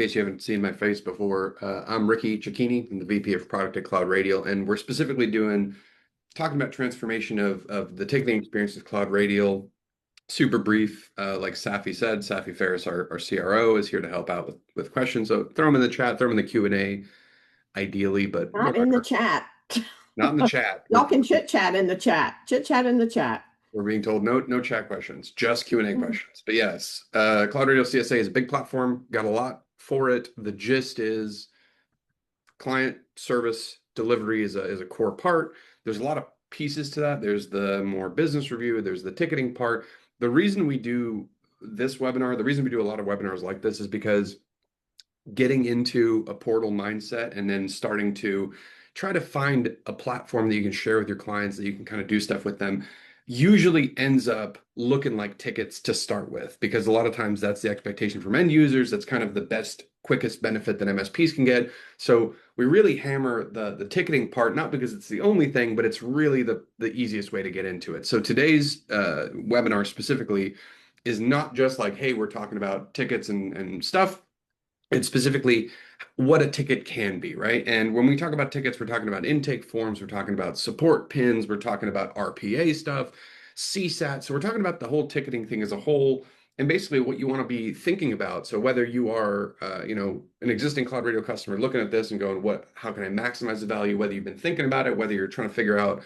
In case you haven't seen my face before, I'm Ricky Cicchini. I'm the VP of Product at CloudRadial, and we're specifically talking about transformation of the ticketing experience with CloudRadial. Super brief, like Safi said, Safi Ferris, our CRO, is here to help out with questions. So throw them in the chat, throw them in the Q&A, ideally, but Not in the chat. not in the chat. Y'all can chit chat in the chat. Chit chat in the chat. We're being told no chat questions, just Q&A questions. But yes, CloudRadial CSA is a big platform, got a lot for it. The gist is client service delivery is a core part. There's a lot of pieces to that. There's the more business review, there's the ticketing part. The reason we do this webinar, the reason we do a lot of webinars like this is because getting into a portal mindset and then starting to try to find a platform that you can share with your clients that you can kind of do stuff with them usually ends up looking like tickets to start with, because a lot of times that's the expectation from end users. That's kind of the best, quickest benefit that MSPs can get. So we really hammer the ticketing part, not because it's the only thing, but it's really the easiest way to get into it. So today's webinar specifically is not just like, hey, we're talking about tickets and stuff. It's specifically what a ticket can be, right? And when we talk about tickets, we're talking about intake forms, we're talking about support pins, we're talking about RPA stuff, CSAT. So we're talking about the whole ticketing thing as a whole, and basically what you want to be thinking about. So whether you are, an existing CloudRadial customer looking at this and going, how can I maximize the value? Whether you've been thinking about it, whether you're trying to figure out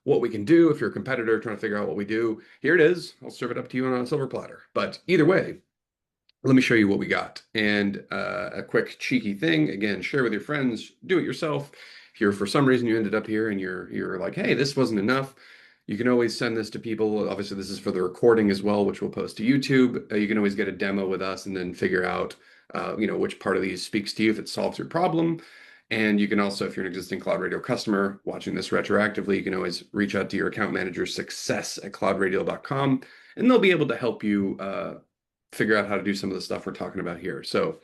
what we can do, if you're a competitor trying to figure out what we do, here it is. I'll serve it up to you on a silver platter. But either way, let me show you what we got. And a quick cheeky thing, again, share with your friends, do it yourself. If you're, for some reason, you ended up here and you're like, hey, this wasn't enough, you can always send this to people. Obviously, this is for the recording as well, which we'll post to YouTube. You can always get a demo with us and then figure out, which part of these speaks to you if it solves your problem. And you can also, if you're an existing CloudRadial customer watching this retroactively, you can always reach out to your account manager, success@cloudradial.com, and they'll be able to help you figure out how to do some of the stuff we're talking about here. So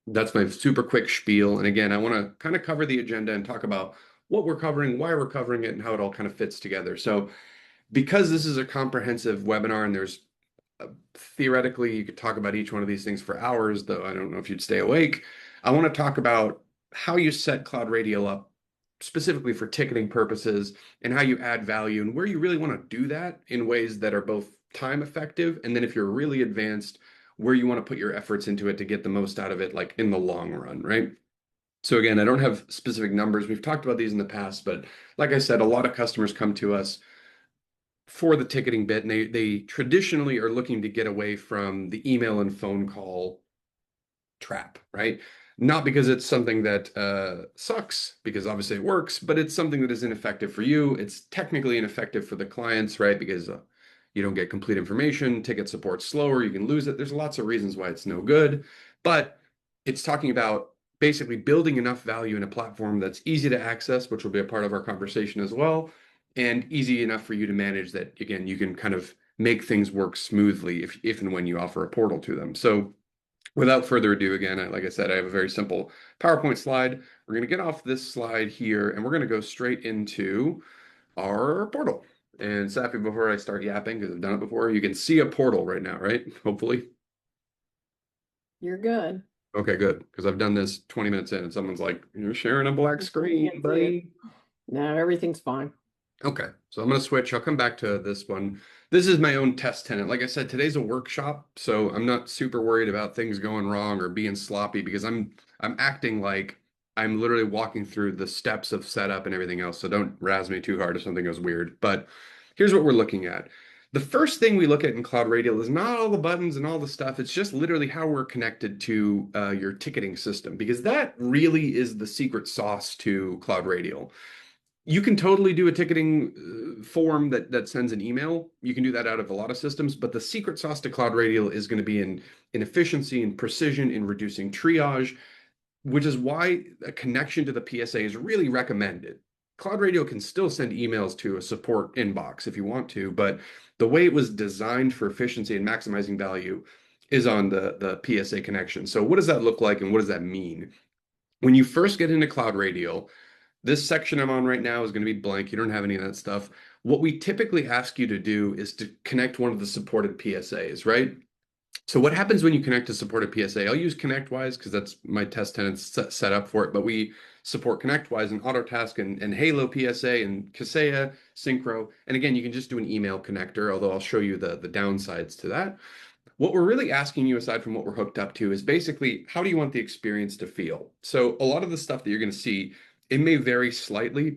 that's my super quick spiel. And again, I want to kind of cover the agenda and talk about what we're covering, why we're covering it, and how it all kind of fits together. So because this is a comprehensive webinar and there's theoretically, you could talk about each one of these things for hours, though I don't know if you'd stay awake. I want to talk about how you set CloudRadial up specifically for ticketing purposes and how you add value and where you really want to do that in ways that are both time effective. And then if you're really advanced, where you want to put your efforts into it to get the most out of it, like in the long run, right? So again, I don't have specific numbers. We've talked about these in the past, but like I said, a lot of customers come to us for the ticketing bit, and they traditionally are looking to get away from the email and phone call trap, right? Not because it's something that sucks, because obviously it works, but it's something that is ineffective for you. It's technically ineffective for the clients, right? Because you don't get complete information, ticket support's slower, you can lose it. There's lots of reasons why it's no good, but it's talking about basically building enough value in a platform that's easy to access, which will be a part of our conversation as well, and easy enough for you to manage that, again, you can kind of make things work smoothly if and when you offer a portal to them. So without further ado, again, like I said, I have a very simple PowerPoint slide. We're going to get off this slide here, and we're going to go straight into our portal. And Safi, before I start yapping, because I've done it before, you can see a portal right now, right? Hopefully. You're good. Okay, good. Because I've done this 20 minutes in, and someone's like, you're sharing a black screen, buddy. No, everything's fine. Okay, so I'm going to switch. I'll come back to this one. This is my own test tenant. Like I said, today's a workshop, so I'm not super worried about things going wrong or being sloppy, because I'm acting like I'm literally walking through the steps of setup and everything else. So don't razz me too hard if something goes weird. But here's what we're looking at. The first thing we look at in CloudRadial is not all the buttons and all the stuff. It's just literally how we're connected to your ticketing system, because that really is the secret sauce to CloudRadial. You can totally do a ticketing form that sends an email. You can do that out of a lot of systems, but the secret sauce to CloudRadial is going to be in efficiency and precision in reducing triage, which is why a connection to the PSA is really recommended. CloudRadial can still send emails to a support inbox if you want to, but the way it was designed for efficiency and maximizing value is on the PSA connection. So what does that look like, and what does that mean? When you first get into CloudRadial, this section I'm on right now is going to be blank. You don't have any of that stuff. What we typically ask you to do is to connect one of the supported PSAs, right? So what happens when you connect to support a PSA? I'll use ConnectWise because that's my test tenants set up for it, but we support ConnectWise and Autotask and Halo PSA and Kaseya, Synchro. And again, you can just do an email connector, although I'll show you the downsides to that. What we're really asking you, aside from what we're hooked up to, is basically how do you want the experience to feel? So a lot of the stuff that you're going to see, it may vary slightly.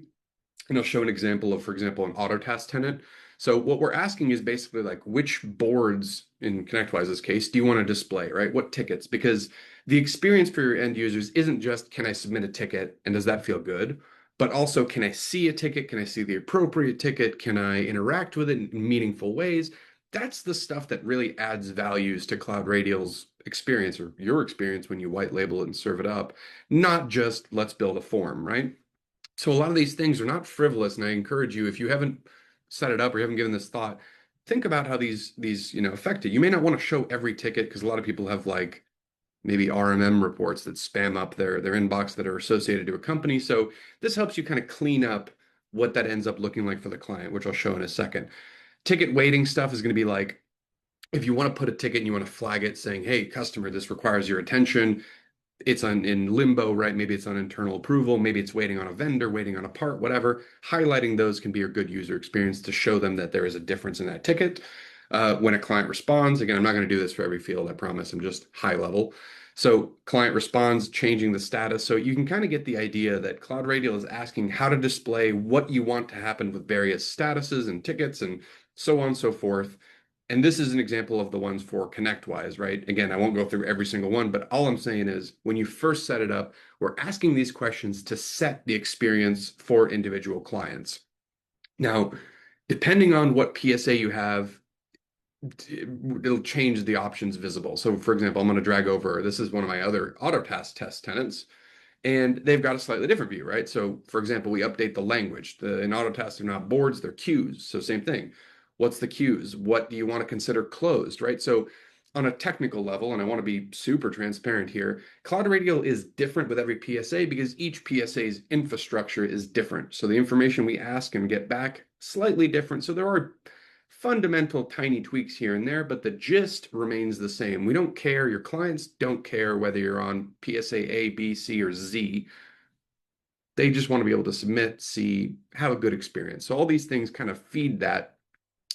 And I'll show an example of, for example, an Autotask tenant. So what we're asking is basically like which boards, in ConnectWise's case, do you want to display, right? What tickets? Because the experience for your end users isn't just, can I submit a ticket and does that feel good? But also, can I see a ticket? Can I see the appropriate ticket? Can I interact with it in meaningful ways? That's the stuff that really adds values to CloudRadial's experience or your experience when you white label it and serve it up, not just let's build a form, right? So a lot of these things are not frivolous, and I encourage you, if you haven't set it up or you haven't given this thought, think about how these affect it. You may not want to show every ticket because a lot of people have like maybe RMM reports that spam up their inbox that are associated to a company. So this helps you kind of clean up what that ends up looking like for the client, which I'll show in a second. Ticket waiting stuff is going to be like if you want to put a ticket and you want to flag it saying, hey, customer, this requires your attention, it's in limbo, right? Maybe it's on internal approval, maybe it's waiting on a vendor, waiting on a part, whatever. Highlighting those can be a good user experience to show them that there is a difference in that ticket. When a client responds, again, I'm not going to do this for every field, I promise, I'm just high level. So client responds, changing the status. So you can kind of get the idea that CloudRadial is asking how to display what you want to happen with various statuses and tickets and so on and so forth. And this is an example of the ones for ConnectWise, right? Again, I won't go through every single one, but all I'm saying is when you first set it up, we're asking these questions to set the experience for individual clients. Now, depending on what PSA you have, it'll change the options visible. So for example, I'm going to drag over, this is one of my other Autotask test tenants, and they've got a slightly different view, right? So for example, we update the language. In Autotask, they're not boards, they're queues. So same thing. What's the queues? What do you want to consider closed, right? So on a technical level, and I want to be super transparent here, CloudRadial is different with every PSA because each PSA's infrastructure is different. So the information we ask and get back slightly different. So there are fundamental tiny tweaks here and there, but the gist remains the same. We don't care, your clients don't care whether you're on PSA A, B, C, or Z. They just want to be able to submit, see, have a good experience. So all these things kind of feed that.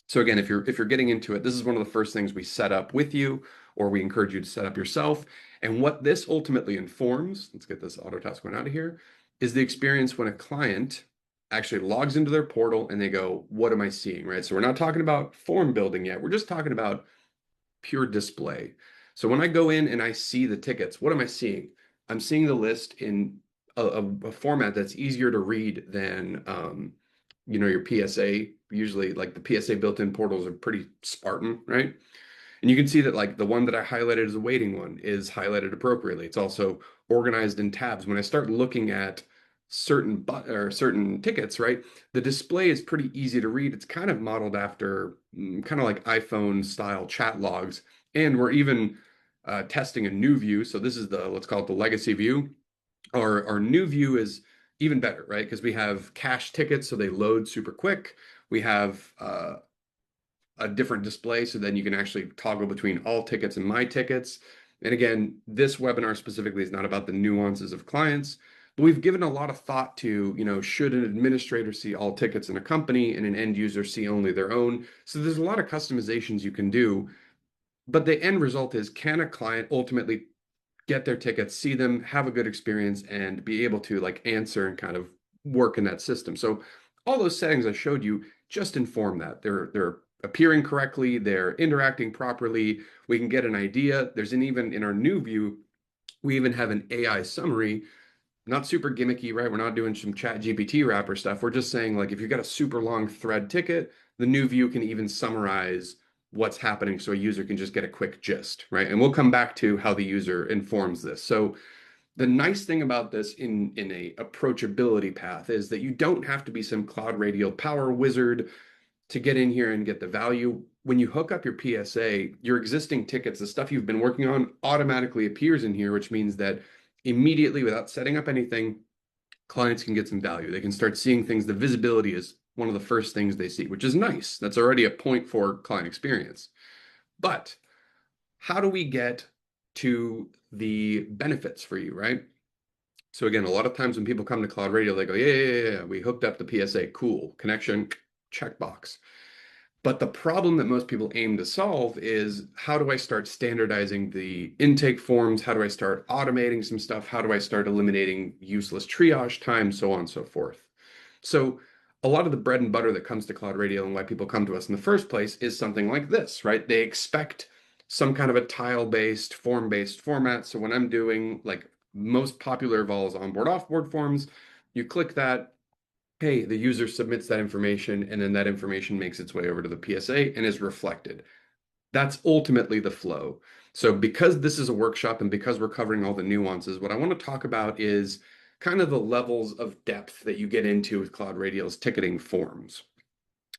So again, if you're getting into it, this is one of the first things we set up with you, or we encourage you to set up yourself. And what this ultimately informs, let's get this Autotask one out of here, is the experience when a client actually logs into their portal and they go, what am I seeing, right? So we're not talking about form building yet. We're just talking about pure display. So when I go in and I see the tickets, what am I seeing? I'm seeing the list in a format that's easier to read than your PSA. Usually like the PSA built-in portals are pretty Spartan, right? And you can see that like the one that I highlighted as a waiting one is highlighted appropriately. It's also organized in tabs. When I start looking at certain tickets, right, the display is pretty easy to read. It's kind of modeled after kind of like iPhone style chat logs. And we're even testing a new view. So this is let's call it the legacy view. Our new view is even better, right? Because we have cache tickets, so they load super quick. We have a different display, so then you can actually toggle between all tickets and my tickets. And again, this webinar specifically is not about the nuances of clients, but we've given a lot of thought to, should an administrator see all tickets in a company and an end user see only their own? So there's a lot of customizations you can do, but the end result is, can a client ultimately get their tickets, see them, have a good experience, and be able to like answer and kind of work in that system? So all those settings I showed you just inform that. They're appearing correctly, they're interacting properly, we can get an idea. There's even in our new view, we even have an AI summary, not super gimmicky, right? We're not doing some chat GPT wrapper stuff. We're just saying like if you've got a super long thread ticket, the new view can even summarize what's happening so a user can just get a quick gist, right? And we'll come back to how the user informs this. So the nice thing about this in a approachability path is that you don't have to be some CloudRadial power wizard to get in here and get the value. When you hook up your PSA, your existing tickets, the stuff you've been working on automatically appears in here, which means that immediately without setting up anything, clients can get some value. They can start seeing things. The visibility is one of the first things they see, which is nice. That's already a point for client experience. But how do we get to the benefits for you, right? So again, a lot of times when people come to CloudRadial, they go, yeah, we hooked up the PSA, cool, connection, checkbox. But the problem that most people aim to solve is how do I start standardizing the intake forms? How do I start automating some stuff? How do I start eliminating useless triage time, so on and so forth? So a lot of the bread and butter that comes to CloudRadial and why people come to us in the first place is something like this, right? They expect some kind of a tile-based, form-based format. So when I'm doing like most popular of all is onboard, offboard forms, you click that, hey, the user submits that information, and then that information makes its way over to the PSA and is reflected. That's ultimately the flow. So because this is a workshop and because we're covering all the nuances, what I want to talk about is kind of the levels of depth that you get into with CloudRadial's ticketing forms.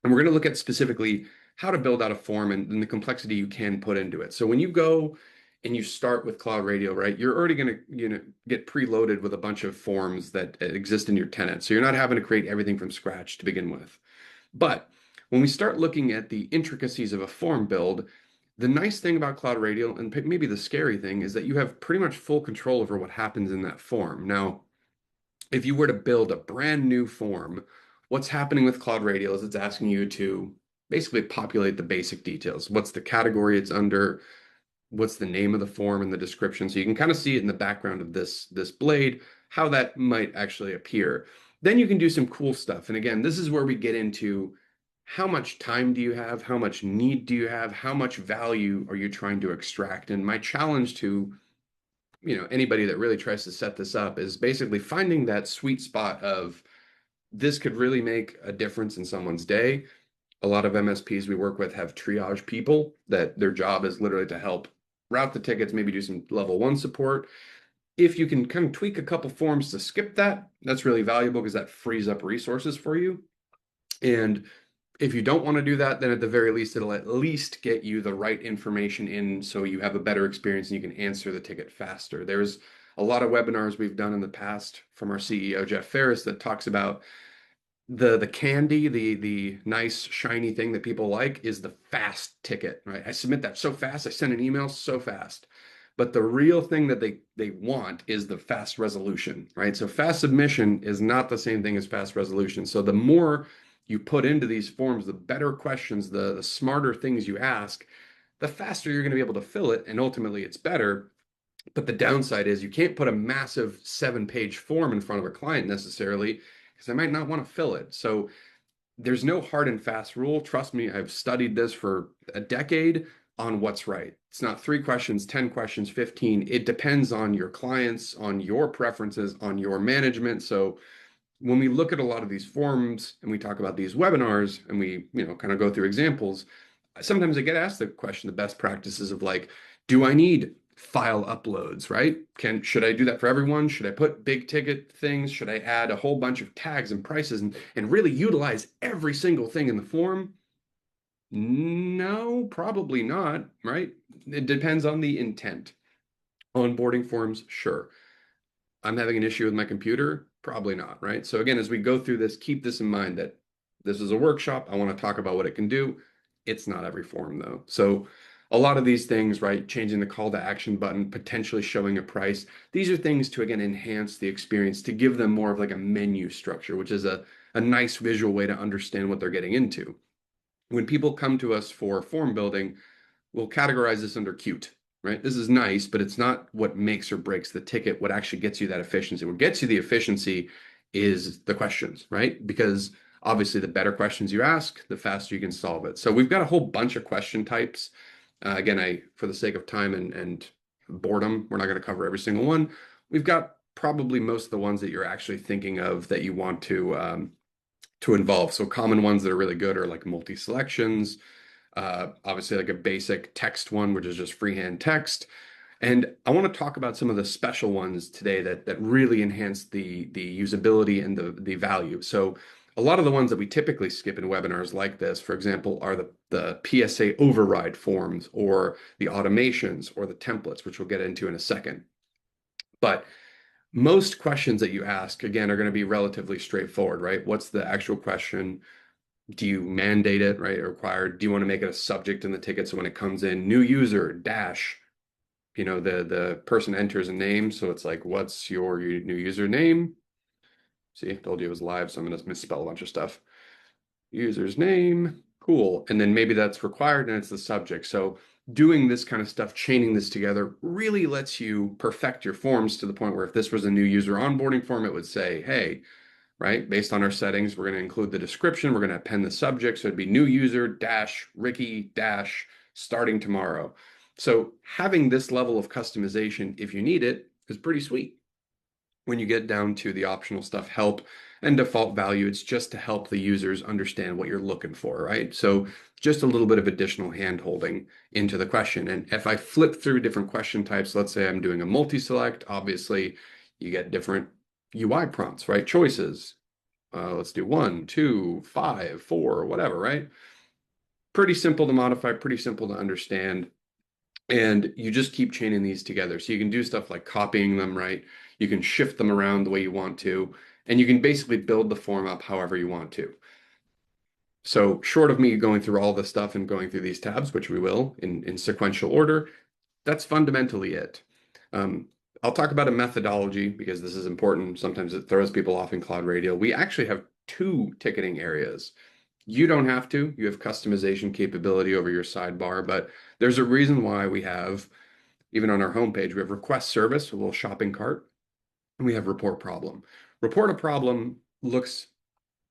And we're going to look at specifically how to build out a form and the complexity you can put into it. So when you go and you start with CloudRadial, right, you're already going to get preloaded with a bunch of forms that exist in your tenant. So you're not having to create everything from scratch to begin with. But when we start looking at the intricacies of a form build, the nice thing about CloudRadial, and maybe the scary thing, is that you have pretty much full control over what happens in that form. Now, if you were to build a brand new form, what's happening with CloudRadial is it's asking you to basically populate the basic details. What's the category it's under? What's the name of the form and the description? So you can kind of see it in the background of this blade, how that might actually appear. Then you can do some cool stuff. And again, this is where we get into how much time do you have? How much need do you have? How much value are you trying to extract? And my challenge to anybody that really tries to set this up is basically finding that sweet spot of this could really make a difference in someone's day. A lot of MSPs we work with have triage people that their job is literally to help route the tickets, maybe do some level 1 support. If you can kind of tweak a couple forms to skip that, that's really valuable because that frees up resources for you. And if you don't want to do that, then at the very least, it'll at least get you the right information in so you have a better experience and you can answer the ticket faster. There's a lot of webinars we've done in the past from our CEO, Jeff Ferris, that talks about the candy, the nice shiny thing that people like is the fast ticket, right? I submit that so fast, I send an email so fast. But the real thing that they want is the fast resolution, right? So fast submission is not the same thing as fast resolution. So the more you put into these forms, the better questions, the smarter things you ask, the faster you're going to be able to fill it, and ultimately it's better. But the downside is you can't put a massive 7-page form in front of a client necessarily because they might not want to fill it. So there's no hard and fast rule. Trust me, I've studied this for a decade on what's right. It's not 3 questions, 10 questions, 15. It depends on your clients, on your preferences, on your management. So when we look at a lot of these forms and we talk about these webinars and we, kind of go through examples, sometimes I get asked the question, the best practices of like, do I need file uploads, right? Should I do that for everyone? Should I put big ticket things? Should I add a whole bunch of tags and prices and really utilize every single thing in the form? No, probably not, right? It depends on the intent. Onboarding forms, sure. I'm having an issue with my computer, probably not, right? So again, as we go through this, keep this in mind that this is a workshop. I want to talk about what it can do. It's not every form though. So a lot of these things, right? Changing the call to action button, potentially showing a price. These are things to, again, enhance the experience, to give them more of like a menu structure, which is a nice visual way to understand what they're getting into. When people come to us for form building, we'll categorize this under cute, right? This is nice, but it's not what makes or breaks the ticket. What actually gets you that efficiency? What gets you the efficiency is the questions, right? Because obviously the better questions you ask, the faster you can solve it. So we've got a whole bunch of question types. Again, for the sake of time and boredom, we're not going to cover every single one. We've got probably most of the ones that you're actually thinking of that you want to involve. So common ones that are really good are like multi-selections, obviously like a basic text one, which is just freehand text. And I want to talk about some of the special ones today that really enhance the usability and the value. So a lot of the ones that we typically skip in webinars like this, for example, are the PSA override forms or the automations or the templates, which we'll get into in a second. But most questions that you ask, again, are going to be relatively straightforward, right? What's the actual question? Do you mandate it, right? Required? Do you want to make it a subject in the ticket so when it comes in, new user dash, the person enters a name, so it's like, what's your new username? See, I told you it was live, so I'm gonna misspell a bunch of stuff. User's name, cool. And then maybe that's required and it's the subject. So doing this kind of stuff, chaining this together really lets you perfect your forms to the point where if this was a new user onboarding form, it would say, hey, right, based on our settings, we're going to include the description, we're going to append the subject. So it'd be new user dash Ricky dash starting tomorrow. So having this level of customization, if you need it, is pretty sweet. When you get down to the optional stuff, help and default value, it's just to help the users understand what you're looking for, right? So just a little bit of additional hand holding into the question. And if I flip through different question types, let's say I'm doing a multi-select, obviously you get different UI prompts, right? Choices. Let's do 1, 2, 5, 4, whatever, right? Pretty simple to modify, pretty simple to understand. And you just keep chaining these together. So you can do stuff like copying them, right? You can shift them around the way you want to, and you can basically build the form up however you want to. So short of me going through all this stuff and going through these tabs, which we will in sequential order, that's fundamentally it. I'll talk about a methodology because this is important. Sometimes it throws people off in CloudRadial. We actually have 2 ticketing areas. You don't have to. You have customization capability over your sidebar, but there's a reason why we have, even on our homepage, we have request service, a little shopping cart, and we have report problem. Report a problem looks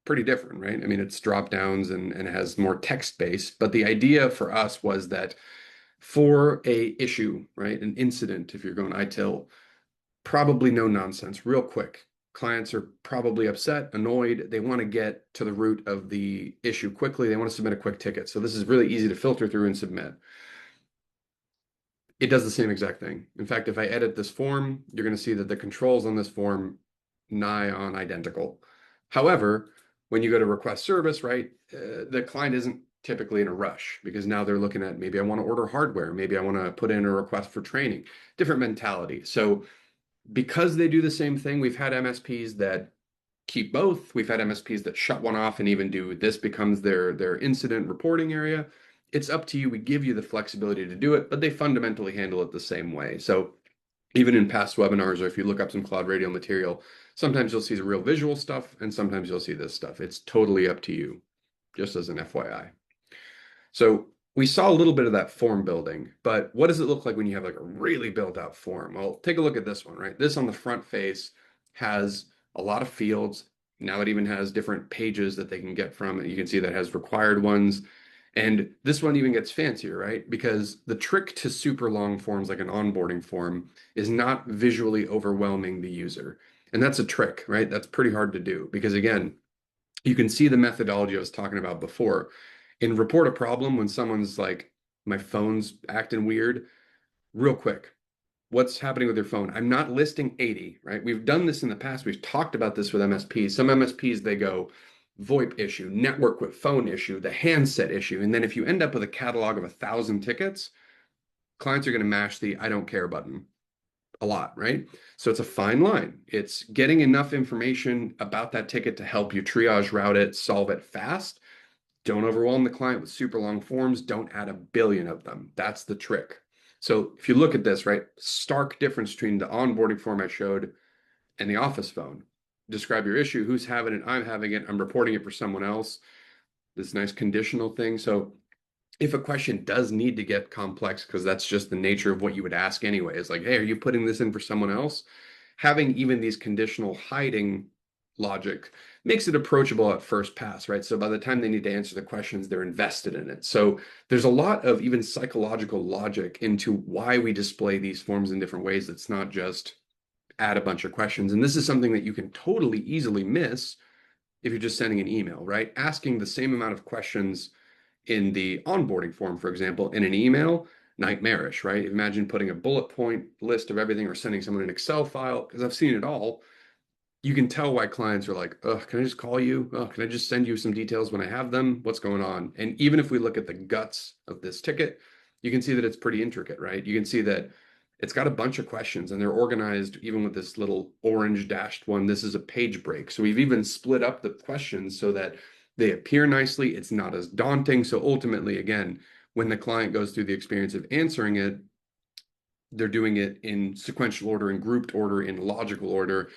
pretty different, right? I mean, it's drop downs and it has more text base, but the idea for us was that for a issue, right, an incident, if you're going ITIL, probably no nonsense, real quick. Clients are probably upset, annoyed. They want to get to the root of the issue quickly. They want to submit a quick ticket. So this is really easy to filter through and submit. It does the same exact thing. In fact, if I edit this form, you're going to see that the controls on this form nigh on identical. However, when you go to request service, right, the client isn't typically in a rush because now they're looking at maybe I want to order hardware, maybe I want to put in a request for training, different mentality. So because they do the same thing, we've had MSPs that keep both. We've had MSPs that shut one off and even do this becomes their incident reporting area. It's up to you. We give you the flexibility to do it, but they fundamentally handle it the same way. So even in past webinars, or if you look up some CloudRadial material, sometimes you'll see the real visual stuff and sometimes you'll see this stuff. It's totally up to you, just as an FYI. So we saw a little bit of that form building, but what does it look like when you have like a really built out form? Well, take a look at this one, right? This on the front face has a lot of fields. Now it even has different pages that they can get from. You can see that has required ones. And this one even gets fancier, right? Because the trick to super long forms like an onboarding form is not visually overwhelming the user. And that's a trick, right? That's pretty hard to do because again, you can see the methodology I was talking about before. In report a problem, when someone's like, my phone's acting weird, real quick, what's happening with your phone? I'm not listing 80, right? We've done this in the past. We've talked about this with MSPs. Some MSPs, they go VoIP issue, network with phone issue, the handset issue. And then if you end up with a catalog of 1,000 tickets, clients are going to mash the I don't care button a lot, right? So it's a fine line. It's getting enough information about that ticket to help you triage, route it, solve it fast. Don't overwhelm the client with super long forms. Don't add a billion of them. That's the trick. So if you look at this, right, stark difference between the onboarding form I showed and the office phone. Describe your issue. Who's having it? I'm having it. I'm reporting it for someone else. This nice conditional thing. So if a question does need to get complex, because that's just the nature of what you would ask anyway, it's like, hey, are you putting this in for someone else? Having even these conditional hiding logic makes it approachable at first pass, right? So by the time they need to answer the questions, they're invested in it. So there's a lot of even psychological logic into why we display these forms in different ways. It's not just add a bunch of questions. And this is something that you can totally easily miss if you're just sending an email, right? Asking the same amount of questions in the onboarding form, for example, in an email, nightmarish, right? Imagine putting a bullet point list of everything or sending someone an Excel file, because I've seen it all. You can tell why clients are like, oh, can I just call you? Oh, can I just send you some details when I have them? What's going on? And even if we look at the guts of this ticket, you can see that it's pretty intricate, right? You can see that it's got a bunch of questions and they're organized even with this little orange dashed one. This is a page break. So we've even split up the questions so that They appear nicely. It's not as daunting. So ultimately, again, when the client goes through the experience of answering it, they're doing it in sequential order, in grouped order, in logical order.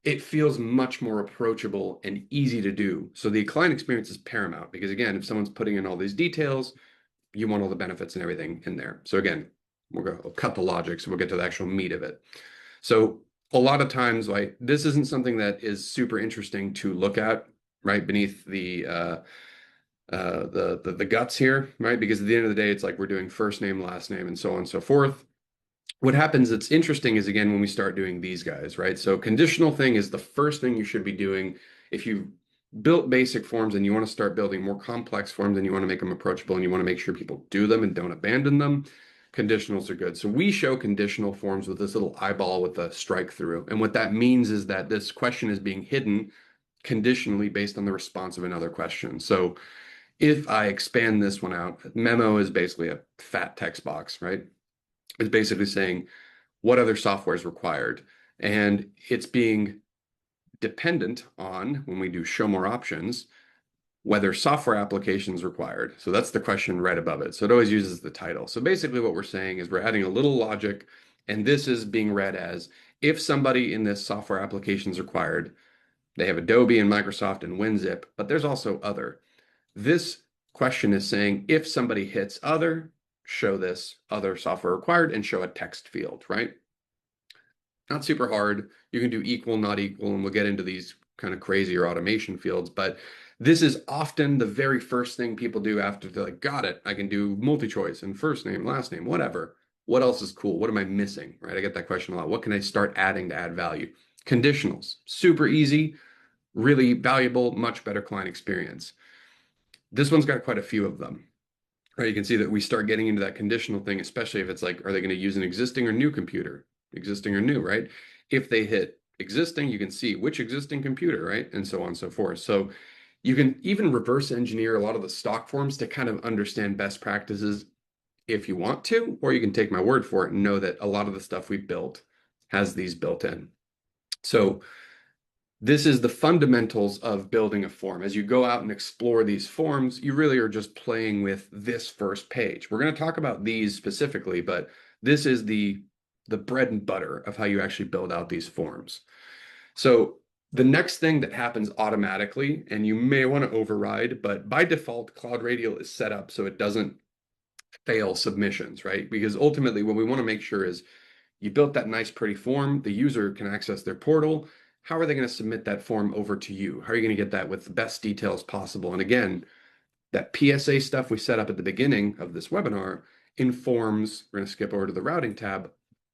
It feels much more approachable and easy to do. So the client experience is paramount because, again, if someone's putting in all these details, you want all the benefits and everything in there. So again, we'll cut the logic, so we'll get to the actual meat of it. So a lot of times, like, this isn't something that is super interesting to look at, right, beneath the guts here, right? Because at the end of the day, it's like we're doing first name, last name, and so on and so forth. What happens that's interesting is, again, when we start doing these guys, right? So conditional thing is the first thing you should be doing if you've built basic forms and you want to start building more complex forms and you want to make them approachable and you want to make sure people do them and don't abandon them. Conditionals are good. So we show conditional forms with this little eyeball with a strike through. And what that means is that this question is being hidden conditionally based on the response of another question. So if I expand this one out, memo is basically a fat text box, right? It's basically saying what other software is required. And it's being dependent on, when we do show more options, whether software application is required. So that's the question right above it. So it always uses the title. So basically what we're saying is we're adding a little logic, and this is being read as if somebody in this software application is required, they have Adobe and Microsoft and WinZip, but there's also other. This question is saying if somebody hits other, show this other software required and show a text field, right? Not super hard. You can do equal, not equal, and we'll get into these kind of crazier automation fields, but this is often the very first thing people do after they're like, got it, I can do multi-choice and first name, last name, whatever. What else is cool? What am I missing, right? I get that question a lot. What can I start adding to add value? Conditionals, super easy, really valuable, much better client experience. This one's got quite a few of them. Right, you can see that we start getting into that conditional thing, especially if it's like, are they going to use an existing or new computer? Existing or new, right? If they hit existing, you can see which existing computer, right? And so on and so forth. So you can even reverse engineer a lot of the stock forms to kind of understand best practices if you want to, or you can take my word for it and know that a lot of the stuff we built has these built in. So this is the fundamentals of building a form. As you go out and explore these forms, you really are just playing with this first page. We're going to talk about these specifically, but this is the bread and butter of how you actually build out these forms. So the next thing that happens automatically, and you may want to override, but by default, CloudRadial is set up so it doesn't fail submissions, right? Because ultimately what we want to make sure is you built that nice, pretty form. The user can access their portal. How are they going to submit that form over to you? How are you going to get that with the best details possible? And again, that PSA stuff we set up at the beginning of this webinar informs, we're going to skip over to the routing tab,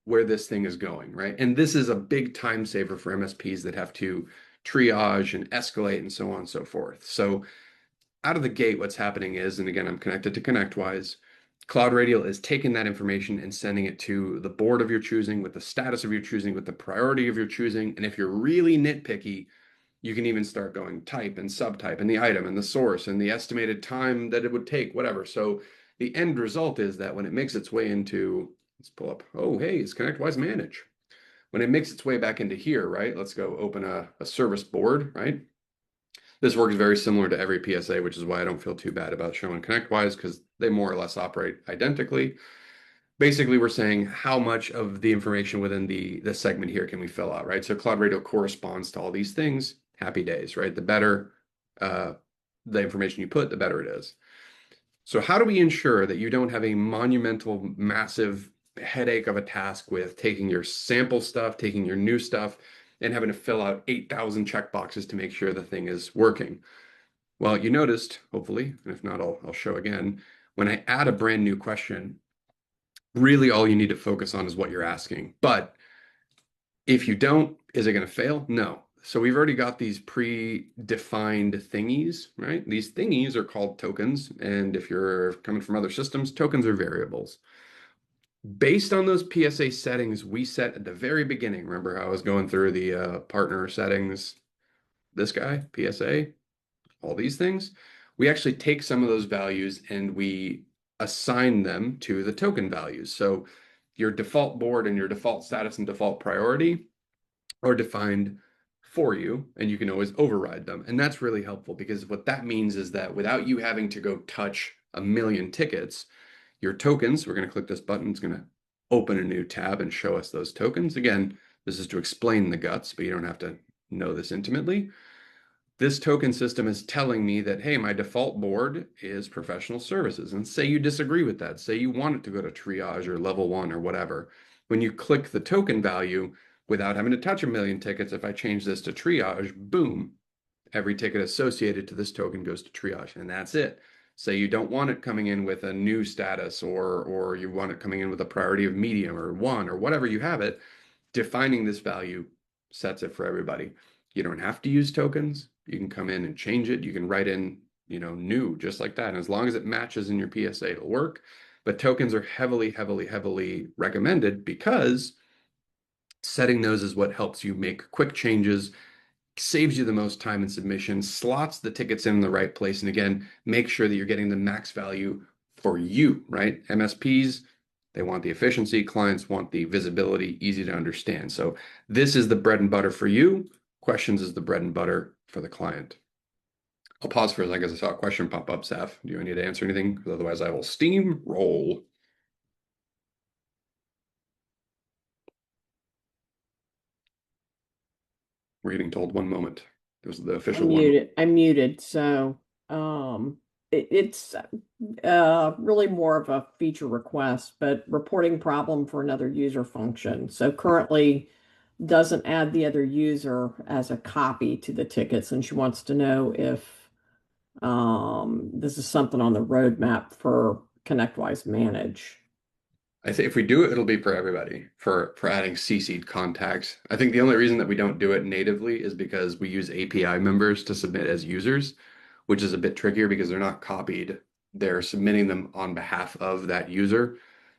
where this thing is going, right? And this is a big time saver for MSPs that have to triage and escalate and so on and so forth. So out of the gate, what's happening is, and again, I'm connected to ConnectWise, CloudRadial is taking that information and sending it to the board of your choosing with the status of your choosing, with the priority of your choosing. And if you're really nitpicky, you can even start going type and subtype and the item and the source and the estimated time that it would take, whatever. So the end result is that when it makes its way into, let's pull up, oh, hey, it's ConnectWise Manage. When it makes its way back into here, right? Let's go open a service board, right? This works very similar to every PSA, which is why I don't feel too bad about showing ConnectWise because they more or less operate identically. Basically, we're saying how much of the information within the segment here can we fill out, right? So CloudRadial corresponds to all these things. Happy days, right? The better the information you put, the better it is. So how do we ensure that you don't have a monumental, massive headache of a task with taking your sample stuff, taking your new stuff, and having to fill out 8,000 checkboxes to make sure the thing is working? Well, you noticed, hopefully, and if not, I'll show again. When I add a brand new question, really all you need to focus on is what you're asking. But if you don't, is it going to fail? No. So we've already got these predefined thingies, right? These thingies are called tokens. And if you're coming from other systems, tokens are variables. Based on those PSA settings we set at the very beginning, remember how I was going through the partner settings, this guy, PSA, all these things, we actually take some of those values and we assign them to the token values. So your default board and your default status and default priority are defined for you, and you can always override them. And that's really helpful because what that means is that without you having to go touch a million tickets, your tokens, we're going to click this button, it's going to open a new tab and show us those tokens. Again, this is to explain the guts, but you don't have to know this intimately. This token system is telling me that, hey, my default board is professional services. And say you disagree with that. Say you want it to go to triage or level 1 or whatever. When you click the token value, without having to touch a million tickets, if I change this to triage, boom, every ticket associated to this token goes to triage, and that's it. Say you don't want it coming in with a new status, or you want it coming in with a priority of medium or 1 or whatever you have it, defining this value sets it for everybody. You don't have to use tokens. You can come in and change it. You can write in, new, just like that. And as long as it matches in your PSA, it'll work. But tokens are heavily, heavily, heavily recommended because setting those is what helps you make quick changes, saves you the most time in submission, slots the tickets in the right place, and again, make sure that you're getting the max value for you, right? MSPs, they want the efficiency. Clients want the visibility, easy to understand. So this is the bread and butter for you. Questions is the bread and butter for the client. I'll pause for a second because I saw a question pop up, Saf. Do you need to answer anything? Because otherwise I will steamroll. We're getting told 1 moment. It was the official one. I'm muted. So it's really more of a feature request, but reporting problem for another user function. So currently doesn't add the other user as a copy to the tickets, and she wants to know if this is something on the roadmap for ConnectWise Manage. I think if we do it, it'll be for everybody for adding CC'd contacts. I think the only reason that we don't do it natively is because we use API members to submit as users, which is a bit trickier because they're not copied. They're submitting them on behalf of that user.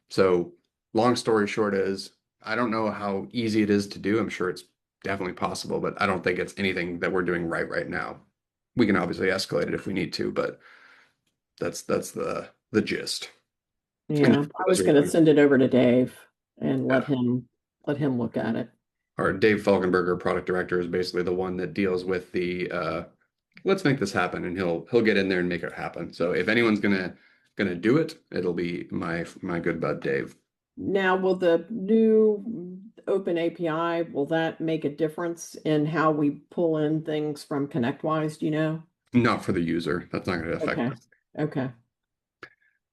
So long story short is, I don't know how easy it is to do. I'm sure it's definitely possible, but I don't think it's anything that we're doing right now. We can obviously escalate it if we need to, but that's the gist. And Yeah, I was going to send it over to Dave and yeah. let him look at it. Our Dave Falkenberger, product director, is basically the one that deals with the let's make this happen, and he'll get in there and make it happen. So if anyone's gonna do it, it'll be my good bud Dave. Now, will the new open API, will that make a difference in how we pull in things from ConnectWise, do you know? Not for the user. That's not going to affect Okay. us. Okay.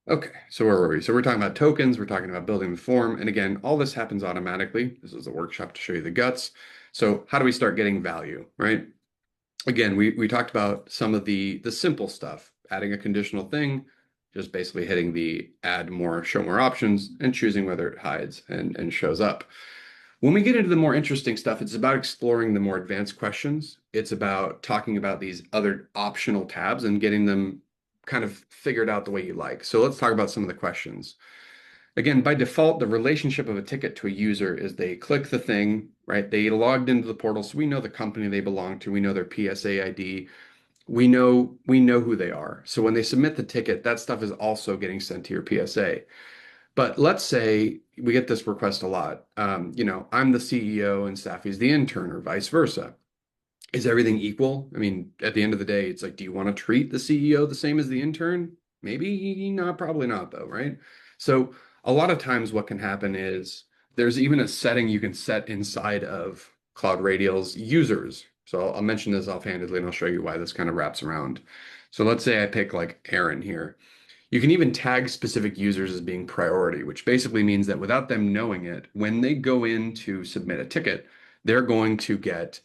Okay, so where were we? So we're talking about tokens, we're talking about building the form, and again, all this happens automatically. This is a workshop to show you the guts. So how do we start getting value, right? Again, we talked about some of the simple stuff, adding a conditional thing, just basically hitting the add more, show more options, and choosing whether it hides and shows up. When we get into the more interesting stuff, it's about exploring the more advanced questions. It's about talking about these other optional tabs and getting them kind of figured out the way you like. So let's talk about some of the questions. Again, by default, the relationship of a ticket to a user is they click the thing, right? They logged into the portal, so we know the company they belong to, we know their PSA ID, we know who they are. So when they submit the ticket, that stuff is also getting sent to your PSA. But let's say we get this request a lot. I'm the CEO and Safi's the intern, or vice versa. Is everything equal? I mean, at the end of the day, it's like, do you want to treat the CEO the same as the intern? Maybe not, probably not, though, right? So a lot of times what can happen is there's even a setting you can set inside of CloudRadial's users. So I'll mention this offhandedly and I'll show you why this kind of wraps around. So let's say I pick like Aaron here. You can even tag specific users as being priority, which basically means that without them knowing it, when they go in to submit a ticket, they're going to get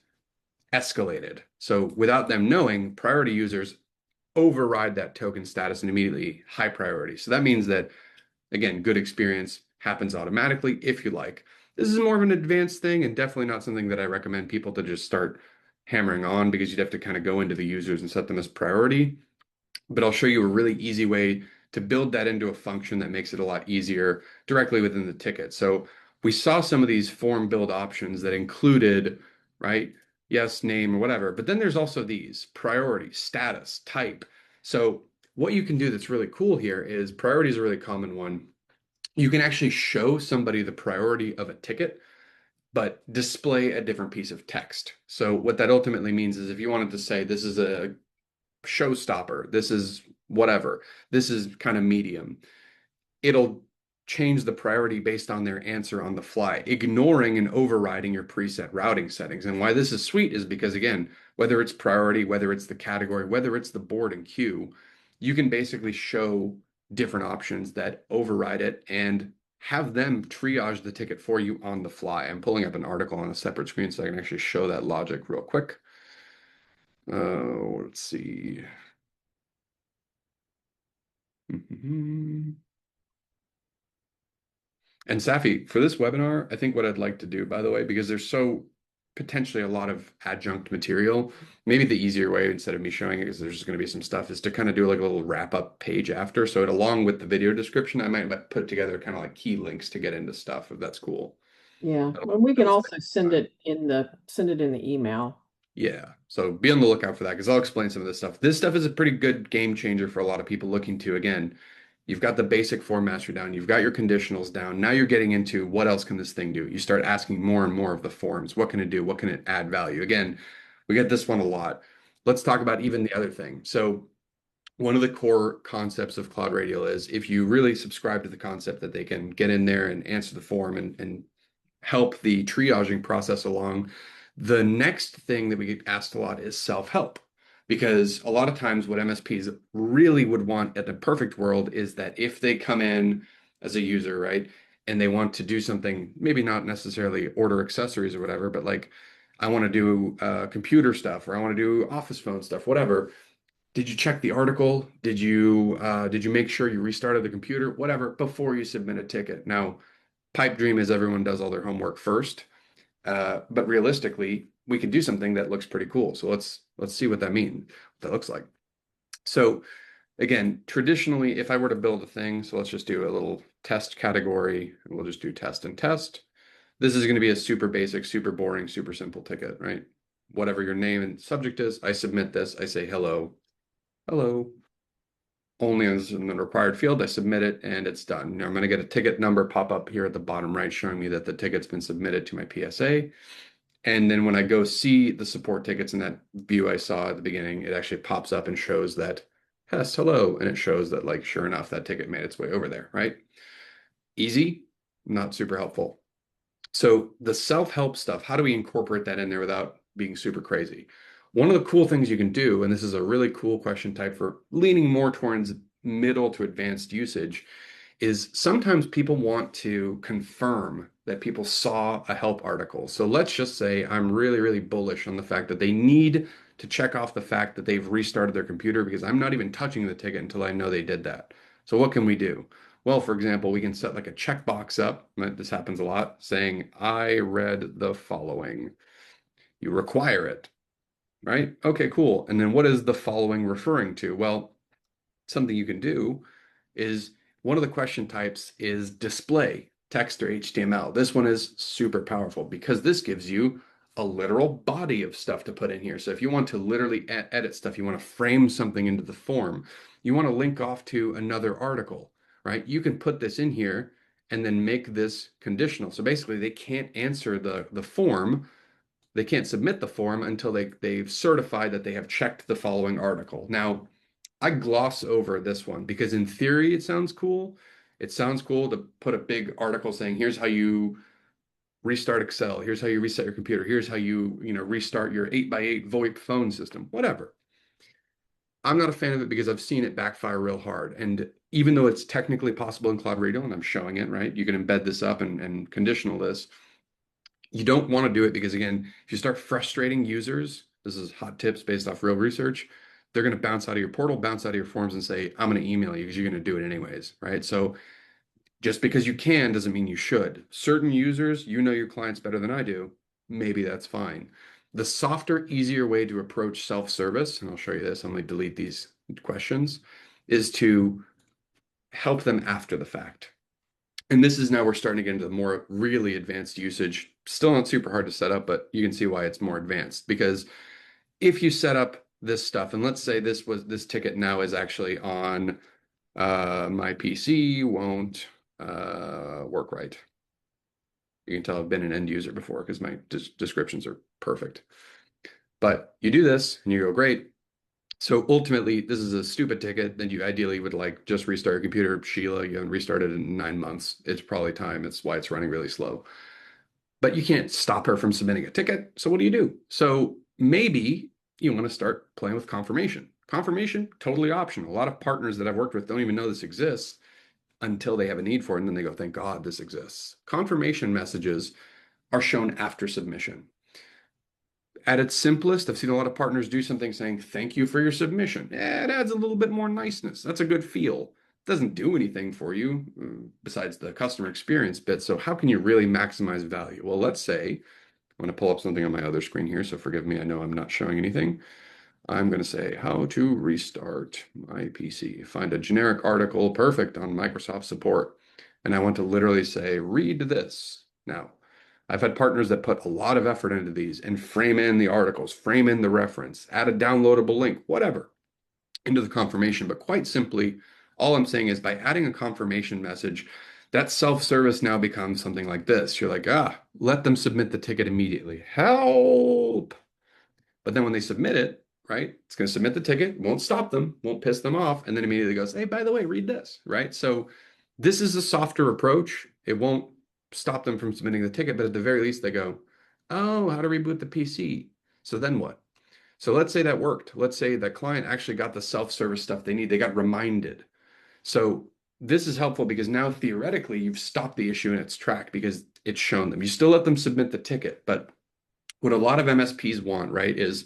escalated. So without them knowing, priority users override that token status and immediately high priority. So that means that, again, good experience happens automatically if you like. This is more of an advanced thing and definitely not something that I recommend people to just start hammering on because you'd have to kind of go into the users and set them as priority. But I'll show you a really easy way to build that into a function that makes it a lot easier directly within the ticket. So we saw some of these form build options that included, right? Yes, name or whatever. But then there's also these priority, status, type. So what you can do that's really cool here is priority is a really common one. You can actually show somebody the priority of a ticket but display a different piece of text. So what that ultimately means is if you wanted to say this is a showstopper, this is whatever, this is kind of medium, it'll change the priority based on their answer on the fly, ignoring and overriding your preset routing settings. And why this is sweet is because, again, whether it's priority, whether it's the category, whether it's the board and queue, you can basically show different options that override it and have them triage the ticket for you on the fly. I'm pulling up an article on a separate screen so I can actually show that logic real quick. Let's see. And Safi, for this webinar, I think what I'd like to do, by the way, because there's so potentially a lot of adjunct material, maybe the easier way instead of me showing it, because there's just going to be some stuff, is to kind of do like a little wrap up page after. So it, along with the video description, I might put together kind of like key links to get into stuff if that's cool. Yeah. That'll, Well, we can that'll also save send it in the email. Yeah, so be on the lookout for that because I'll explain some of this stuff. This stuff is a pretty good game changer for a lot of people looking to, again, you've got the basic form master down, you've got your conditionals down. Now you're getting into what else can this thing do? You start asking more and more of the forms. What can it do? What can it add value? Again, we get this one a lot. Let's talk about even the other thing. So one of the core concepts of CloudRadial is if you really subscribe to the concept that they can get in there and answer the form and help the triaging process along. The next thing that we get asked a lot is self-help, because a lot of times what MSPs really would want at the perfect world is that if they come in as a user, right, and they want to do something, maybe not necessarily order accessories or whatever, but like I want to do computer stuff or I want to do office phone stuff, whatever. Did you check the article? Did you make sure you restarted the computer, whatever, before you submit a ticket? Now, pipe dream is everyone does all their homework first. But realistically, we could do something that looks pretty cool. So let's see what that looks like. So again, traditionally, if I were to build a thing, so let's just do a little test category, and we'll just do test and test. This is going to be a super basic, super boring, super simple ticket, right? Whatever your name and subject is, I submit this, I say hello, hello. Only as an required field, I submit it and it's done. Now I'm going to get a ticket number pop up here at the bottom right showing me that the ticket's been submitted to my PSA. And then when I go see the support tickets in that view I saw at the beginning, it actually pops up and shows that, yes, hello. And it shows that, like, sure enough, that ticket made its way over there, right? Easy, not super helpful. So the self-help stuff, how do we incorporate that in there without being super crazy? One of the cool things you can do, and this is a really cool question type for leaning more towards middle to advanced usage, is sometimes people want to confirm that people saw a help article. So let's just say I'm really, really bullish on the fact that they need to check off the fact that they've restarted their computer because I'm not even touching the ticket until I know they did that. So what can we do? Well, for example, we can set like a checkbox up. This happens a lot, saying, I read the following. You require it, right? Okay, cool. And then what is the following referring to? Well, something you can do is one of the question types is display text or HTML. This one is super powerful because this gives you a literal body of stuff to put in here. So if you want to literally edit stuff, you want to frame something into the form, you want to link off to another article, right? You can put this in here and then make this conditional. So basically they can't answer the form. They can't submit the form until they've certified that they have checked the following article. Now, I gloss over this one because in theory it sounds cool. It sounds cool to put a big article saying, here's how you restart Excel, here's how you reset your computer, here's how you restart your 8x8 VoIP phone system, whatever. I'm not a fan of it because I've seen it backfire real hard. And even though it's technically possible in CloudRadial, and I'm showing it, right? You can embed this up and conditional this. You don't want to do it because, again, if you start frustrating users, this is hot tips based off real research, they're going to bounce out of your portal, bounce out of your forms and say, I'm going to email you because you're going to do it anyways, right? So just because you can doesn't mean you should. Certain users, you know your clients better than I do, maybe that's fine. The softer, easier way to approach self-service, and I'll show you this, I'm going to delete these questions, is to help them after the fact. And this is now we're starting to get into the more really advanced usage. Still not super hard to set up, but you can see why it's more advanced. Because if you set up this stuff, and let's say this ticket now is actually on my PC won't work right. You can tell I've been an end user before because my descriptions are perfect. But you do this and you go, great. So ultimately, this is a stupid ticket. Then you ideally would like just restart your computer. Sheila, you haven't restarted in 9 months. It's probably time. It's why it's running really slow. But you can't stop her from submitting a ticket. So what do you do? So maybe you want to start playing with confirmation. Confirmation, totally optional. A lot of partners that I've worked with don't even know this exists until they have a need for it. And then they go, thank God this exists. Confirmation messages are shown after submission. At its simplest, I've seen a lot of partners do something saying, thank you for your submission. It adds a little bit more niceness. That's a good feel. It doesn't do anything for you besides the customer experience bit. So how can you really maximize value? Well, let's say, I'm going to pull up something on my other screen here. So forgive me. I know I'm not showing anything. I'm going to say how to restart my PC. Find a generic article, perfect, on Microsoft support. And I want to literally say, read this. Now, I've had partners that put a lot of effort into these and frame in the articles, frame in the reference, add a downloadable link, whatever, into the confirmation. But quite simply, all I'm saying is by adding a confirmation message, that self-service now becomes something like this. You're like, let them submit the ticket immediately. Help! But then when they submit it, right, it's going to submit the ticket, won't stop them, won't piss them off, and then immediately goes, hey, by the way, read this, right? So this is a softer approach. It won't stop them from submitting the ticket, but at the very least they go, oh, how to reboot the PC. So then what? So let's say that worked. Let's say the client actually got the self-service stuff they need. They got reminded. So this is helpful because now theoretically you've stopped the issue in its track because it's shown them. You still let them submit the ticket, but what a lot of MSPs want, right, is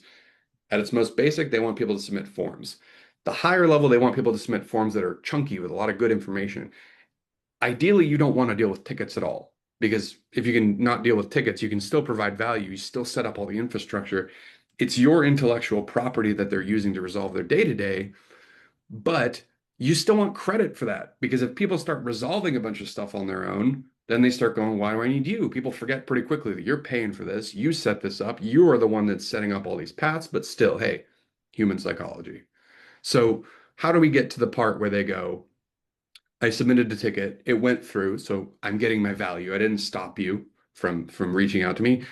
at its most basic, they want people to submit forms. The higher level, they want people to submit forms that are chunky with a lot of good information. Ideally, you don't want to deal with tickets at all because if you can not deal with tickets, you can still provide value. You still set up all the infrastructure. It's your intellectual property that they're using to resolve their day-to-day, but you still want credit for that because if people start resolving a bunch of stuff on their own, then they start going, why do I need you? People forget pretty quickly that you're paying for this. You set this up. You are the one that's setting up all these paths, but still, hey, human psychology. So how do we get to the part where they go, I submitted a ticket, it went through, so I'm getting my value. I didn't stop you from reaching out to me,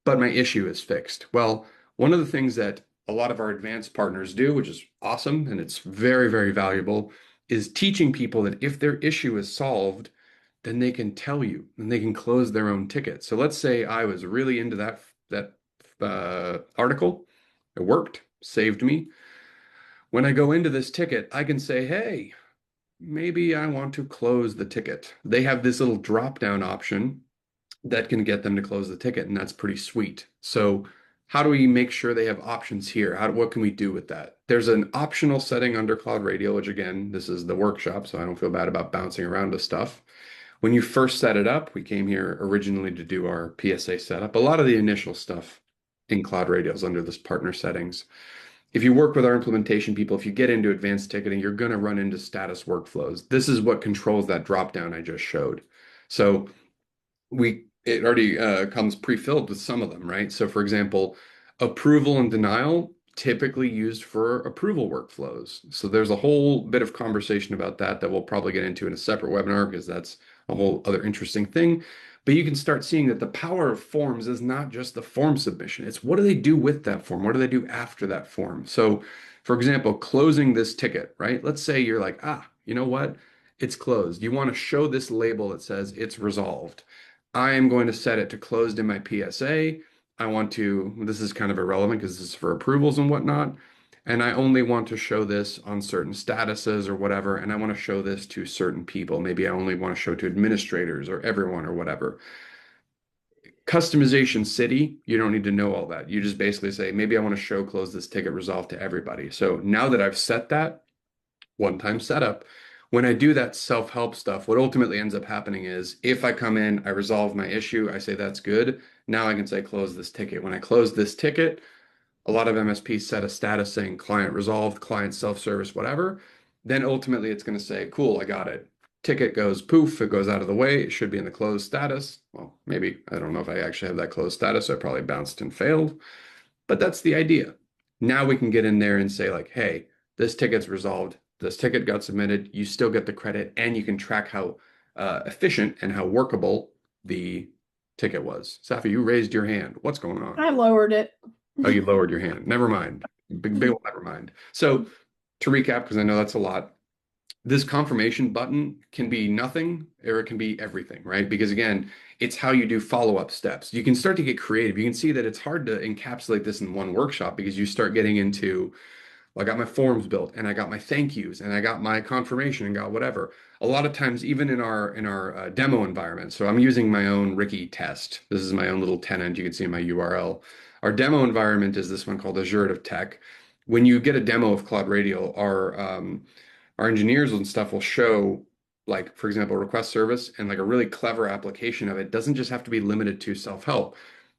but my issue is fixed. Well, one of the things that a lot of our advanced partners do, which is awesome and it's very, very valuable, is teaching people that if their issue is solved, then they can tell you and they can close their own ticket. So let's say I was really into that article, it worked, saved me. When I go into this ticket, I can say, hey, maybe I want to close the ticket. They have this little drop down option that can get them to close the ticket, and that's pretty sweet. So how do we make sure they have options here? What can we do with that? There's an optional setting under CloudRadial, which again, this is the workshop, so I don't feel bad about bouncing around with stuff. When you first set it up, we came here originally to do our PSA setup. A lot of the initial stuff in CloudRadial is under this partner settings. If you work with our implementation people, if you get into advanced ticketing, you're going to run into status workflows. This is what controls that dropdown I just showed. So it already comes pre-filled with some of them, right? So for example, approval and denial typically used for approval workflows. So there's a whole bit of conversation about that we'll probably get into in a separate webinar because that's a whole other interesting thing. But you can start seeing that the power of forms is not just the form submission. It's what do they do with that form? What do they do after that form? So for example, closing this ticket, right? Let's say you're like, you know what? It's closed. You want to show this label that says it's resolved. I am going to set it to closed in my PSA. This is kind of irrelevant because this is for approvals and whatnot. And I only want to show this on certain statuses or whatever. And I want to show this to certain people. Maybe I only want to show to administrators or everyone or whatever. Customization city, you don't need to know all that. You just basically say, maybe I want to show close this ticket resolved to everybody. So now that I've set that one-time setup, when I do that self-help stuff, what ultimately ends up happening is if I come in, I resolve my issue, I say that's good. Now I can say close this ticket. When I close this ticket, a lot of MSPs set a status saying client resolved, client self-service, whatever. Then ultimately it's going to say, cool, I got it. Ticket goes poof, it goes out of the way. It should be in the closed status. Well, maybe, I don't know if I actually have that closed status. So I probably bounced and failed, but that's the idea. Now we can get in there and say like, hey, this ticket's resolved. This ticket got submitted. You still get the credit and you can track how efficient and how workable the ticket was. Safi, you raised your hand. What's going on? I lowered it. Oh, you lowered your hand. Never mind. Big old never mind. So to recap, because I know that's a lot, this confirmation button can be nothing or it can be everything, right? Because again, it's how you do follow-up steps. You can start to get creative. You can see that it's hard to encapsulate this in one workshop because you start getting into, well, I got my forms built and I got my thank yous and I got my confirmation and got whatever. A lot of times, even in our demo environment, so I'm using my own Ricky test. This is my own little tenant. You can see in my URL. Our demo environment is this one called Azure Tech. When you get a demo of CloudRadial, our engineers and stuff will show, like, for example, request service and like a really clever application of it doesn't just have to be limited to self-help.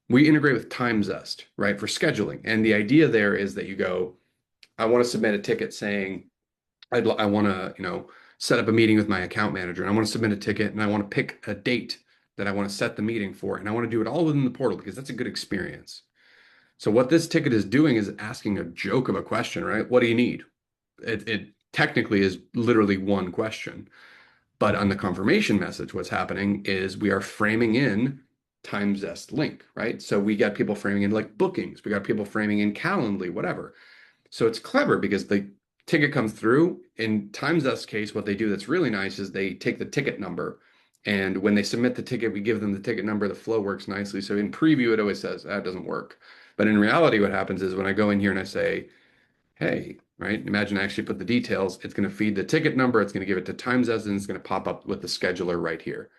We integrate with time zest, right, for scheduling. And the idea there is that you go, I want to submit a ticket saying I want to, set up a meeting with my account manager and I want to submit a ticket and I want to pick a date that I want to set the meeting for. And I want to do it all within the portal because that's a good experience. So what this ticket is doing is asking a joke of a question, right? What do you need? It technically is literally one question. But on the confirmation message, what's happening is we are framing in time zest link, right? So we got people framing in like bookings, we got people framing in Calendly, whatever. So it's clever because the ticket comes through. In time zest case, what they do that's really nice is they take the ticket number. And when they submit the ticket, we give them the ticket number. The flow works nicely. So in preview, it always says that doesn't work. But in reality, what happens is when I go in here and I say, hey, right? Imagine I actually put the details. It's going to feed the ticket number. It's going to give it to time zest, and it's going to pop up with the scheduler right here.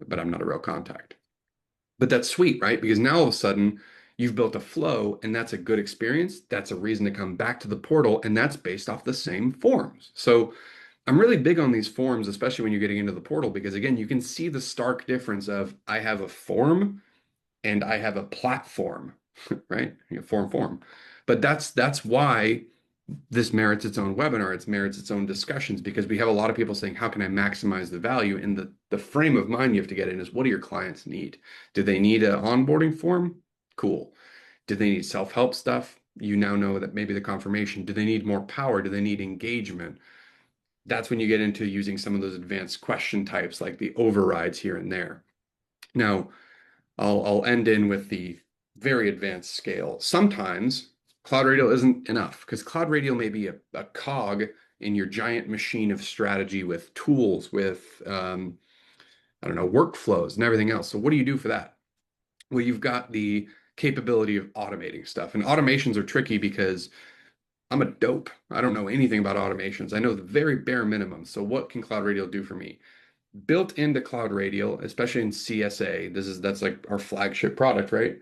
But I'm not a real contact. But that's sweet, right? Because now all of a sudden you've built a flow and that's a good experience. That's a reason to come back to the portal. And that's based off the same forms. So I'm really big on these forms, especially when you're getting into the portal, because again, you can see the stark difference of I have a form and I have a platform, right? Form. But that's why this merits its own webinar. It merits its own discussions because we have a lot of people saying, how can I maximize the value? And the frame of mind you have to get in is, what do your clients need? Do they need an onboarding form? Cool. Do they need self-help stuff? You now know that maybe the confirmation. Do they need more power? Do they need engagement? That's when you get into using some of those advanced question types like the overrides here and there. Now, I'll end in with the very advanced scale. Sometimes CloudRadial isn't enough because CloudRadial may be a cog in your giant machine of strategy with tools, with I don't know, workflows and everything else. So what do you do for that? Well, you've got the capability of automating stuff. And automations are tricky because I'm a dope. I don't know anything about automations. I know the very bare minimum. So what can CloudRadial do for me? Built into CloudRadial, especially in CSA, that's like our flagship product, right?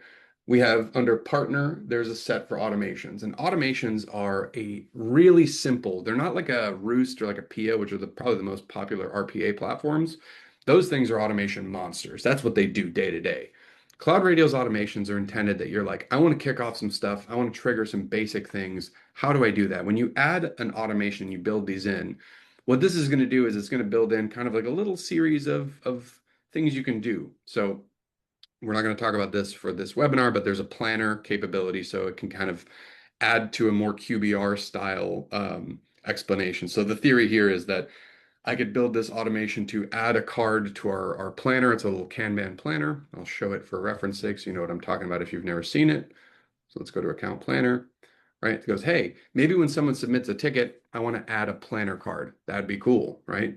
We have under partner, there's a set for automations, and automations are a really simple. They're not like a Roost or like a Pia, which are probably the most popular RPA platforms. Those things are automation monsters. That's what they do day to day. CloudRadial's automations are intended that you're like, I want to kick off some stuff. I want to trigger some basic things. How do I do that? When you add an automation, you build these in. What this is going to do is it's going to build in kind of like a little series of things you can do. So we're not going to talk about this for this webinar, but there's a planner capability. So it can kind of add to a more QBR style explanation. So the theory here is that I could build this automation to add a card to our planner. It's a little Kanban planner. I'll show it for reference sake so you know what I'm talking about if you've never seen it. So let's go to account planner, right? It goes, hey, maybe when someone submits a ticket, I want to add a planner card. That'd be cool, right?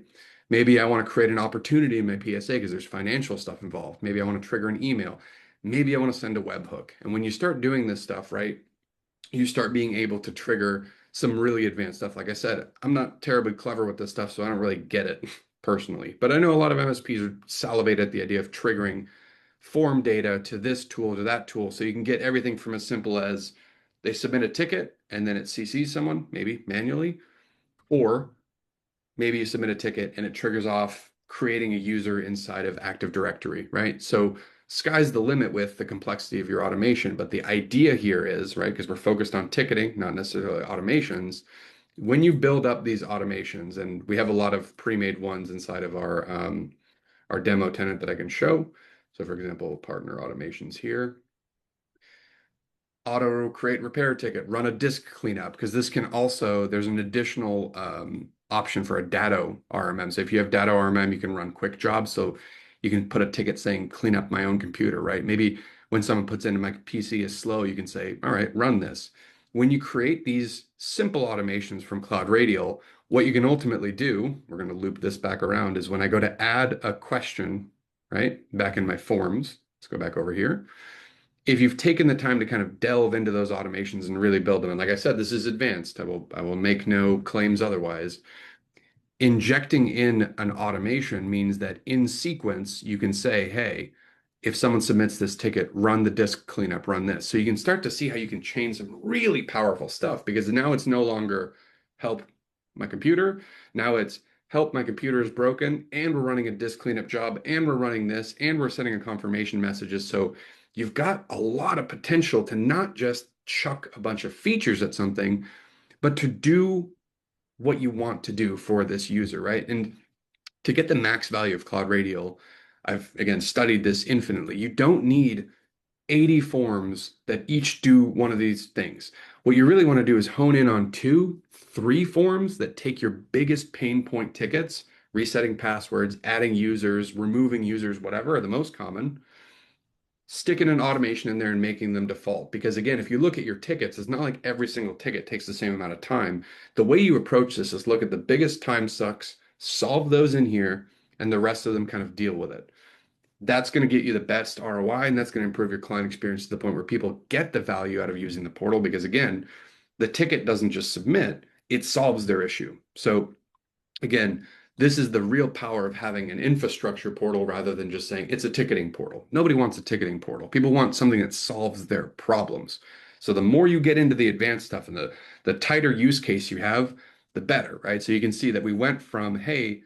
Maybe I want to create an opportunity in my PSA because there's financial stuff involved. Maybe I want to trigger an email. Maybe I want to send a webhook. And when you start doing this stuff, right, you start being able to trigger some really advanced stuff. Like I said, I'm not terribly clever with this stuff, so I don't really get it personally. But I know a lot of MSPs salivate at the idea of triggering form data to this tool, to that tool. So you can get everything from as simple as they submit a ticket and then it CCs someone, maybe manually, or maybe you submit a ticket and it triggers off creating a user inside of Active Directory, right? So sky's the limit with the complexity of your automation. But the idea here is, right, because we're focused on ticketing, not necessarily automations. When you build up these automations, and we have a lot of pre-made ones inside of our demo tenant that I can show. So for example, partner automations here. Auto create repair ticket, run a disk cleanup, because this can also, there's an additional option for a Datto RMM. So if you have Datto RMM, you can run quick jobs. So you can put a ticket saying, clean up my own computer, right? Maybe when someone puts in my PC is slow, you can say, all right, run this. When you create these simple automations from CloudRadial, what you can ultimately do, we're going to loop this back around, is when I go to add a question, right, back in my forms, let's go back over here. If you've taken the time to kind of delve into those automations and really build them, and like I said, this is advanced. I will make no claims otherwise. Injecting in an automation means that in sequence, you can say, hey, if someone submits this ticket, run the disk cleanup, run this. So you can start to see how you can change some really powerful stuff because now it's no longer help my computer. Now it's help my computer is broken and we're running a disk cleanup job and we're running this and we're sending a confirmation messages. So you've got a lot of potential to not just chuck a bunch of features at something, but to do what you want to do for this user, right? And to get the max value of CloudRadial, I've again studied this infinitely. You don't need 80 forms that each do one of these things. What you really want to do is hone in on 2, 3 forms that take your biggest pain point tickets, resetting passwords, adding users, removing users, whatever are the most common, sticking an automation in there and making them default. Because again, if you look at your tickets, it's not like every single ticket takes the same amount of time. The way you approach this is look at the biggest time sucks, solve those in here, and the rest of them kind of deal with it. That's going to get you the best ROI, and that's going to improve your client experience to the point where people get the value out of using the portal. Because again, the ticket doesn't just submit, it solves their issue. So again, this is the real power of having an infrastructure portal rather than just saying it's a ticketing portal. Nobody wants a ticketing portal. People want something that solves their problems. So the more you get into the advanced stuff and the tighter use case you have, the better, right? So you can see that we went from, hey,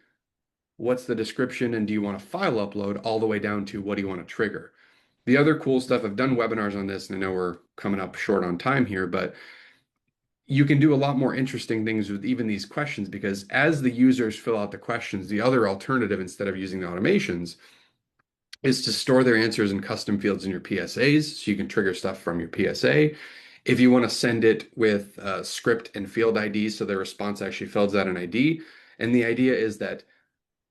what's the description and do you want a file upload all the way down to what do you want to trigger? The other cool stuff, I've done webinars on this and I know we're coming up short on time here, but you can do a lot more interesting things with even these questions because as the users fill out the questions, the other alternative instead of using the automations is to store their answers in custom fields in your PSAs so you can trigger stuff from your PSA. If you want to send it with script and field IDs so the response actually fills out an ID. And the idea is that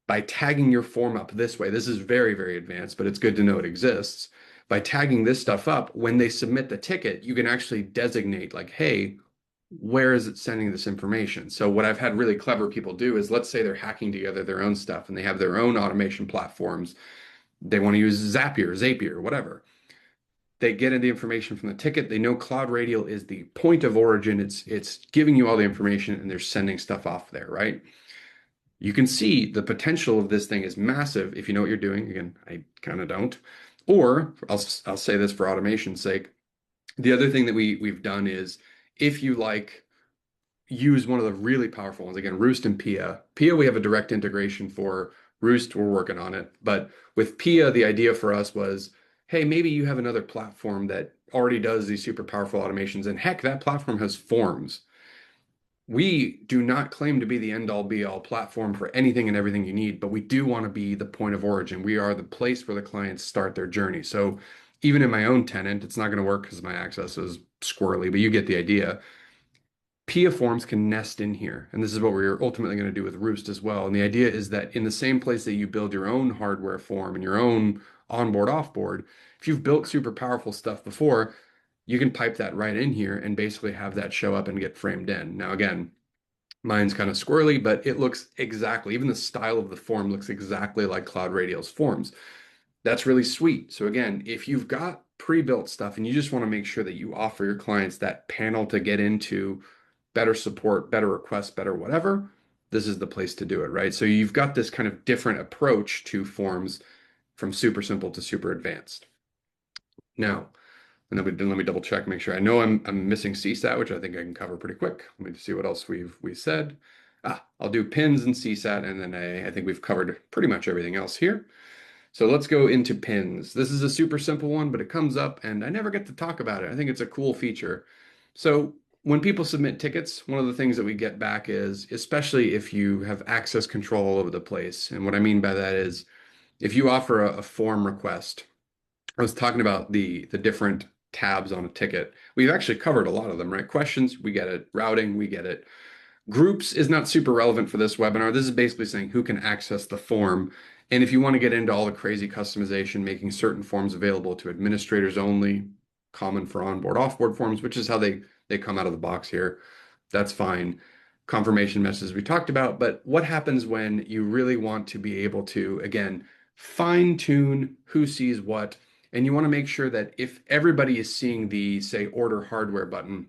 by tagging your form up this way, this is very, very advanced, but it's good to know it exists. By tagging this stuff up, when they submit the ticket, you can actually designate like, hey, where is it sending this information? So what I've had really clever people do is let's say they're hacking together their own stuff and they have their own automation platforms. They want to use Zapier, whatever. They get in the information from the ticket. They know CloudRadial is the point of origin. It's giving you all the information and they're sending stuff off there, right? You can see the potential of this thing is massive if you know what you're doing. Again, I kind of don't. Or I'll say this for automation's sake. The other thing that we've done is if you like use one of the really powerful ones, again, Roost and Pia. Pia, we have a direct integration for. Roost, we're working on it. But with Pia, the idea for us was, hey, maybe you have another platform that already does these super powerful automations. And heck, that platform has forms. We do not claim to be the end all be all platform for anything and everything you need, but we do want to be the point of origin. We are the place where the clients start their journey. So even in my own tenant, it's not going to work because my access is squirrely, but you get the idea. PIA forms can nest in here. And this is what we're ultimately going to do with Roost as well. And the idea is that in the same place that you build your own hardware form and your own onboard, offboard, if you've built super powerful stuff before, you can pipe that right in here and basically have that show up and get framed in. Now, again, mine's kind of squirrely, but it looks exactly, even the style of the form looks exactly like CloudRadial's forms. That's really sweet. So again, if you've got pre-built stuff and you just want to make sure that you offer your clients that panel to get into better support, better requests, better whatever, this is the place to do it, right? So you've got this kind of different approach to forms from super simple to super advanced. Now, and then let me double check, make sure. I know I'm missing CSAT, which I think I can cover pretty quick. Let me see what else we said. I'll do pins and CSAT, and then I think we've covered pretty much everything else here. So let's go into pins. This is a super simple one, but it comes up and I never get to talk about it. I think it's a cool feature. So when people submit tickets, one of the things that we get back is, especially if you have access control all over the place. And what I mean by that is if you offer a form request, I was talking about the different tabs on a ticket. We've actually covered a lot of them, right? Questions, we get it. Routing, we get it. Groups is not super relevant for this webinar. This is basically saying who can access the form. And if you want to get into all the crazy customization, making certain forms available to administrators only, common for onboard, offboard forms, which is how they come out of the box here, that's fine. Confirmation messages we talked about, but what happens when you really want to be able to, again, fine tune who sees what, and you want to make sure that if everybody is seeing the, say, order hardware button,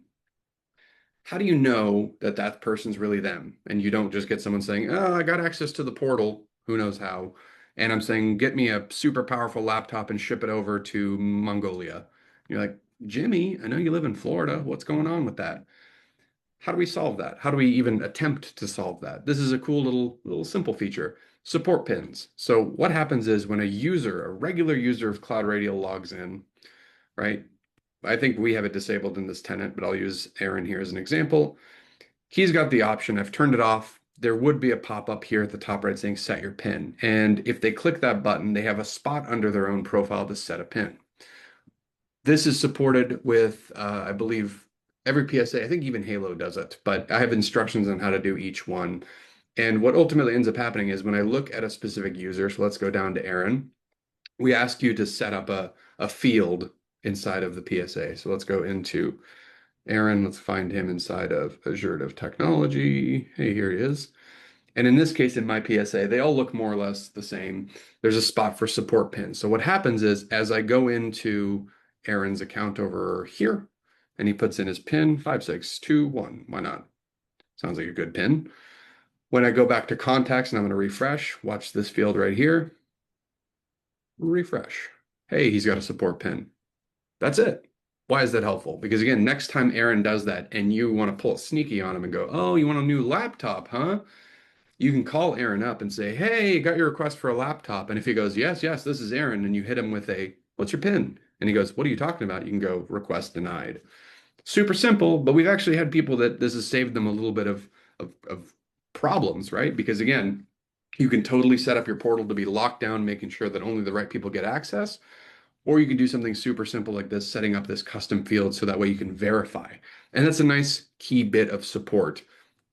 how do you know that that person's really them? And you don't just get someone saying, oh, I got access to the portal, who knows how. And I'm saying, get me a super powerful laptop and ship it over to Mongolia. You're like, Jimmy, I know you live in Florida. What's going on with that? How do we solve that? How do we even attempt to solve that? This is a cool little simple feature. Support pins. So what happens is when a user, a regular user of CloudRadial logs in, right? I think we have it disabled in this tenant, but I'll use Aaron here as an example. He's got the option. I've turned it off. There would be a pop-up here at the top right saying set your pin. And if they click that button, they have a spot under their own profile to set a pin. This is supported with, I believe, every PSA. I think even Halo does it, but I have instructions on how to do each one. And what ultimately ends up happening is when I look at a specific user, so let's go down to Aaron, we ask you to set up a field inside of the PSA. So let's go into Aaron. Let's find him inside of Azure Dev Technology. Hey, here he is. And in this case, in my PSA, they all look more or less the same. There's a spot for support pins. So what happens is as I go into Aaron's account over here, and he puts in his pin 5621. Why not? Sounds like a good pin. When I go back to contacts and I'm going to refresh, watch this field right here. Refresh. Hey, he's got a support pin. That's it. Why is that helpful? Because again, next time Aaron does that and you want to pull a sneaky on him and go, oh, you want a new laptop, huh? You can call Aaron up and say, hey, got your request for a laptop. And if he goes, yes, yes, this is Aaron, and you hit him with a, what's your PIN? And he goes, what are you talking about? You can go request denied. Super simple, but we've actually had people that this has saved them a little bit of problems, right? Because again, you can totally set up your portal to be locked down, making sure that only the right people get access. Or you can do something super simple like this, setting up this custom field so that way you can verify. And that's a nice key bit of support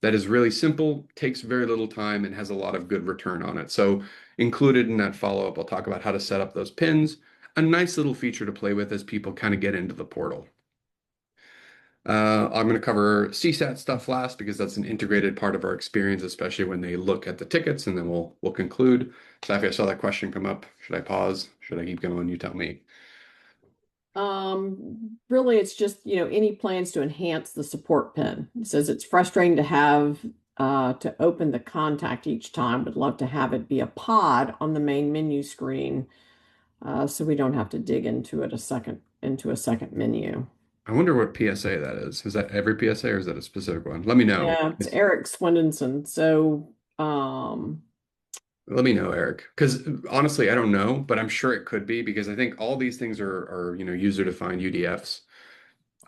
that is really simple, takes very little time, and has a lot of good return on it. So included in that follow-up, I'll talk about how to set up those pins, a nice little feature to play with as people kind of get into the portal. I'm going to cover CSAT stuff last because that's an integrated part of our experience, especially when they look at the tickets, and then we'll conclude. Safi, I saw that question come up. Should I pause? Should I keep going? You tell me. Really, it's just, any plans to enhance the support pin. It says it's frustrating to have to open the contact each time. Would love to have it be a pod on the main menu screen, so we don't have to dig into it into a second menu. I wonder what PSA that is. Is that every PSA or is that a specific one? Let me know. Yeah, it's Eric Swindinson. So, Let me know, Eric. Because honestly, I don't know, but I'm sure it could be because I think all these things are user-defined UDFs.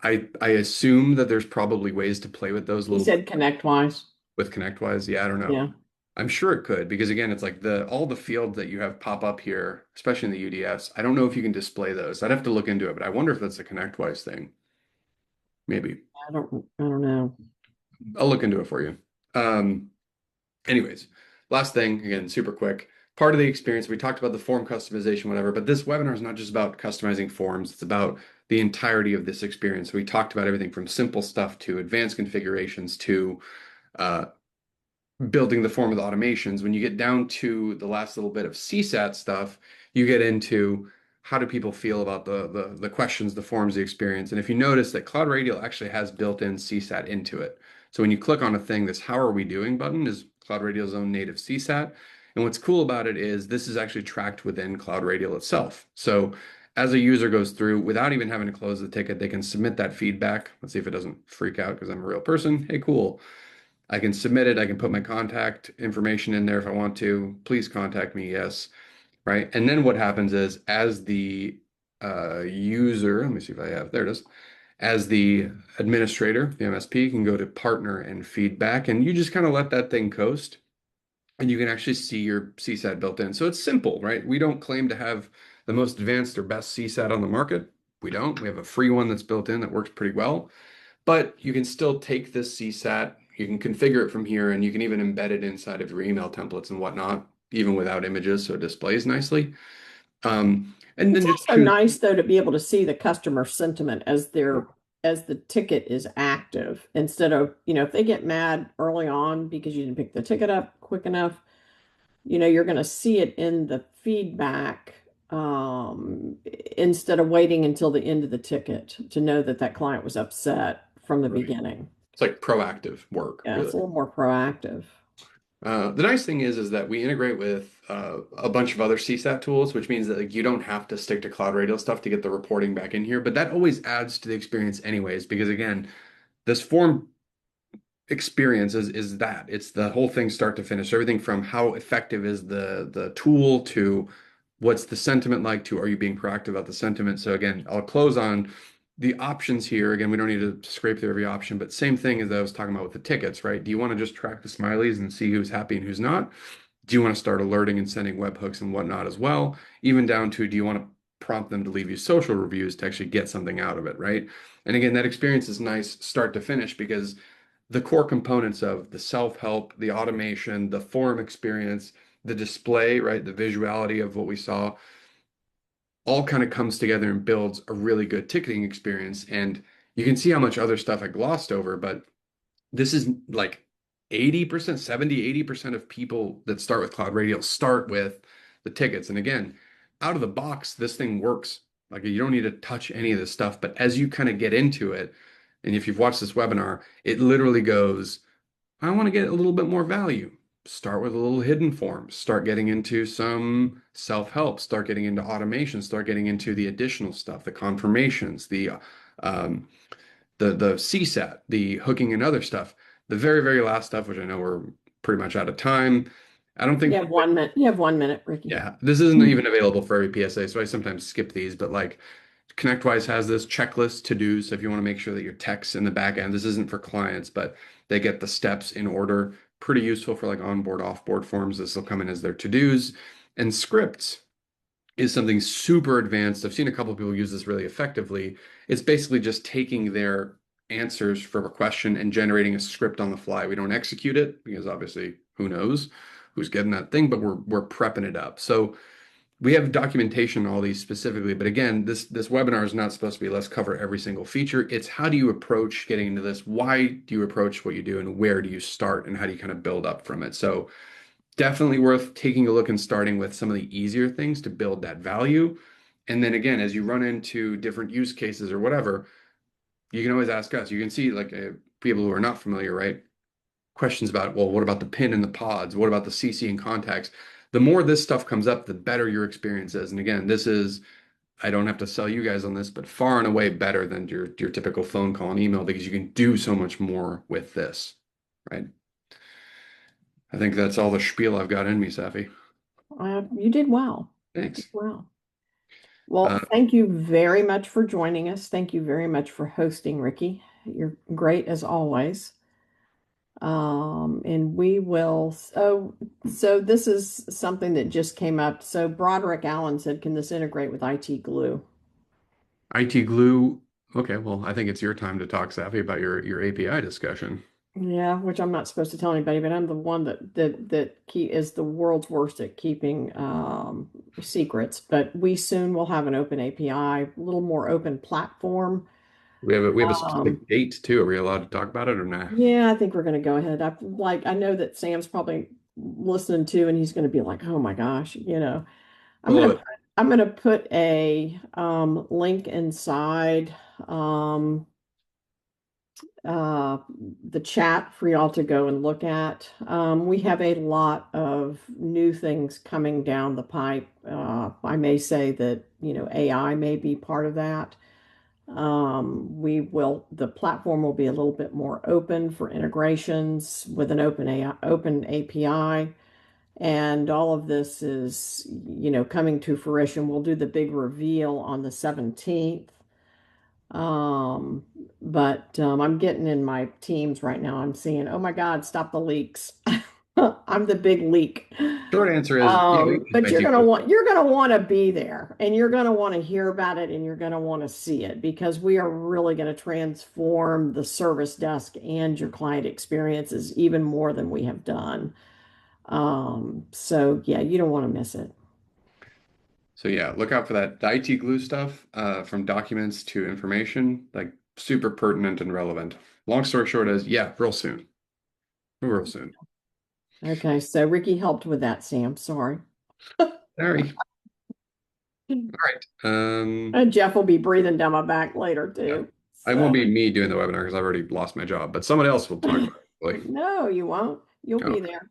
I assume that there's probably ways to play with those he little said ConnectWise. with ConnectWise. Yeah, I don't know. Yeah. I'm sure it could because again, it's like all the fields that you have pop up here, especially in the UDFs. I don't know if you can display those. I'd have to look into it, but I wonder if that's a ConnectWise thing. Maybe. I don't know. I'll look into it for you. Anyways, last thing, again, super quick. Part of the experience, we talked about the form customization, whatever, but this webinar is not just about customizing forms, it's about the entirety of this experience. We talked about everything from simple stuff to advanced configurations to uh, building the form with automations. When you get down to the last little bit of CSAT stuff, you get into how do people feel about the questions, the forms, the experience. And if you notice that CloudRadial actually has built-in CSAT into it. So when you click on a thing, this how are we doing button is CloudRadial's own native CSAT. And what's cool about it is this is actually tracked within CloudRadial itself. So as a user goes through, without even having to close the ticket, they can submit that feedback. Let's see if it doesn't freak out because I'm a real person. Hey, cool. I can submit it. I can put my contact information in there if I want to. Please contact me. Yes. Right. And then what happens is as the user, let me see if I have, there it is. As the administrator, the MSP can go to partner and feedback, and you just kind of let that thing coast and you can actually see your CSAT built in. So it's simple, right? We don't claim to have the most advanced or best CSAT on the market. We don't. We have a free one that's built in that works pretty well. But you can still take this CSAT, You can configure it from here, and you can even embed it inside of your email templates and whatnot, even without images, so it displays nicely. And It's then just also choose. nice though to be able to see the customer sentiment as the ticket is active instead of, if they get mad early on because you didn't pick the ticket up quick enough, you're going to see it in the feedback instead of waiting until the end of the ticket to know that that client was upset from the Right. beginning. It's like proactive work, Yeah, really. it's a little more proactive. The nice thing is that we integrate with a bunch of other CSAT tools, which means that like you don't have to stick to CloudRadial stuff to get the reporting back in here. But that always adds to the experience anyways, because again, this form experience is that it's the whole thing start to finish. Everything from how effective is the tool to what's the sentiment like to are you being proactive about the sentiment. So again, I'll close on the options here. Again, we don't need to scrape through every option, but same thing as I was talking about with the tickets, right? Do you want to just track the smileys and see who's happy and who's not? Do you want to start alerting and sending webhooks and whatnot as well? Even down to do you want to prompt them to leave you social reviews to actually get something out of it, right? And again, that experience is nice start to finish because the core components of the self-help, the automation, the forum experience, the display, right, the visuality of what we saw, all kind of comes together and builds a really good ticketing experience. And you can see how much other stuff I glossed over, but this is like 80%, 70, 80% of people that start with CloudRadial start with the tickets. And again, out of the box, this thing works. Like you don't need to touch any of this stuff. But as you kind of get into it, and if you've watched this webinar, it literally goes, I want to get a little bit more value. Start with a little hidden form. Start getting into some self-help. Start getting into automation. Start getting into the additional stuff, the confirmations, um, the CSAT, the hooking and other stuff. The very, very last stuff, which I know we're pretty much out of time. I don't You think, have 1 minute. You have 1 minute, Ricky. yeah, this isn't even available for every PSA, so I sometimes skip these, but like ConnectWise has this checklist to do. So if you want to make sure that your tech's in the back end, this isn't for clients, but they get the steps in order. Pretty useful for like onboard, offboard forms. This will come in as their to-dos. And scripts is something super advanced. I've seen a couple of people use this really effectively. It's basically just taking their answers from a question and generating a script on the fly. We don't execute it because obviously who knows who's getting that thing, but we're prepping it up. So we have documentation on all these specifically, but again, this webinar is not supposed to be let's cover every single feature. It's how do you approach getting into this? Why do you approach what you do and where do you start and how do you kind of build up from it? So definitely worth taking a look and starting with some of the easier things to build that value. And then again, as you run into different use cases or whatever, you can always ask us. You can see like people who are not familiar, right? Questions about, well, what about the pin and the pods? What about the CC and contacts? The more this stuff comes up, the better your experience is. And again, this is, I don't have to sell you guys on this, but far and away better than your typical phone call and email because you can do so much more with this, right? I think that's all the spiel I've got in me, Safi. You did well. You did Thanks. well. Well, Uh, thank you very much for joining us. Thank you very much for hosting, Ricky. You're great as always. And we will. So this is something that just came up. So Broderick Allen said, "Can this integrate with IT Glue?" IT glue. Okay, well, I think it's your time to talk, Safi, about your API discussion. Yeah, which I'm not supposed to tell anybody, but I'm the one that is the world's worst at keeping secrets. But we soon will have an open API, a little more open platform. We have a Um, specific date too. Are we allowed to talk about it or not? yeah, I think we're going to go ahead. I know that Sam's probably listening to, and he's going to be like, "Oh my gosh," I I'm love gonna it. I'm gonna put a link inside uh, the chat for y'all to go and look at. We have a lot of new things coming down the pipe. I may say that, AI may be part of that. The platform will be a little bit more open for integrations with an open API. And all of this is, coming to fruition. We'll do the big reveal on the 17th. Um, but I'm getting in my teams right now. I'm seeing, oh my God, stop the leaks. I'm the big leak. Short answer is, yeah, we use But IT. you're gonna want to be there, and you're gonna want to hear about it, and you're gonna want to see it, because we are really going to transform the service desk and your client experiences even more than we have done. So yeah, you don't want to miss it. So yeah, look out for that. The IT glue stuff, from documents to information, like super pertinent and relevant. Long story short is, yeah, real soon. Real soon. Okay, so Ricky helped with that, Sam. Sorry. Sorry. All right. And Jeff will be breathing down my back later Yeah. too. I won't So be me doing the webinar because I've already lost my job, but someone else will talk about it. Like, no, you won't. You'll be okay. there.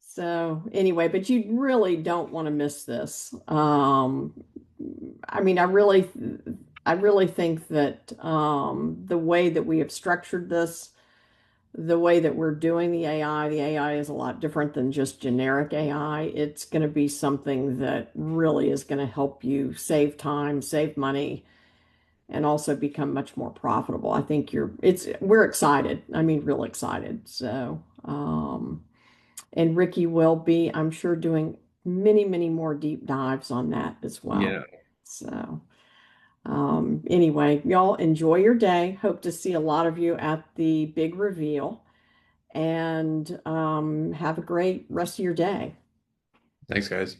So anyway, but you really don't want to miss this. I mean, I really think that the way that we have structured this, the way that we're doing the AI is a lot different than just generic AI. It's going to be something that really is going to help you save time, save money, and also become much more profitable. I think we're excited. I mean, real excited. So, and Ricky will be, I'm sure, doing many, many more deep dives on that as well. Yeah. So, anyway, y'all enjoy your day. Hope to see a lot of you at the big reveal, and have a great rest of your day. Thanks, guys.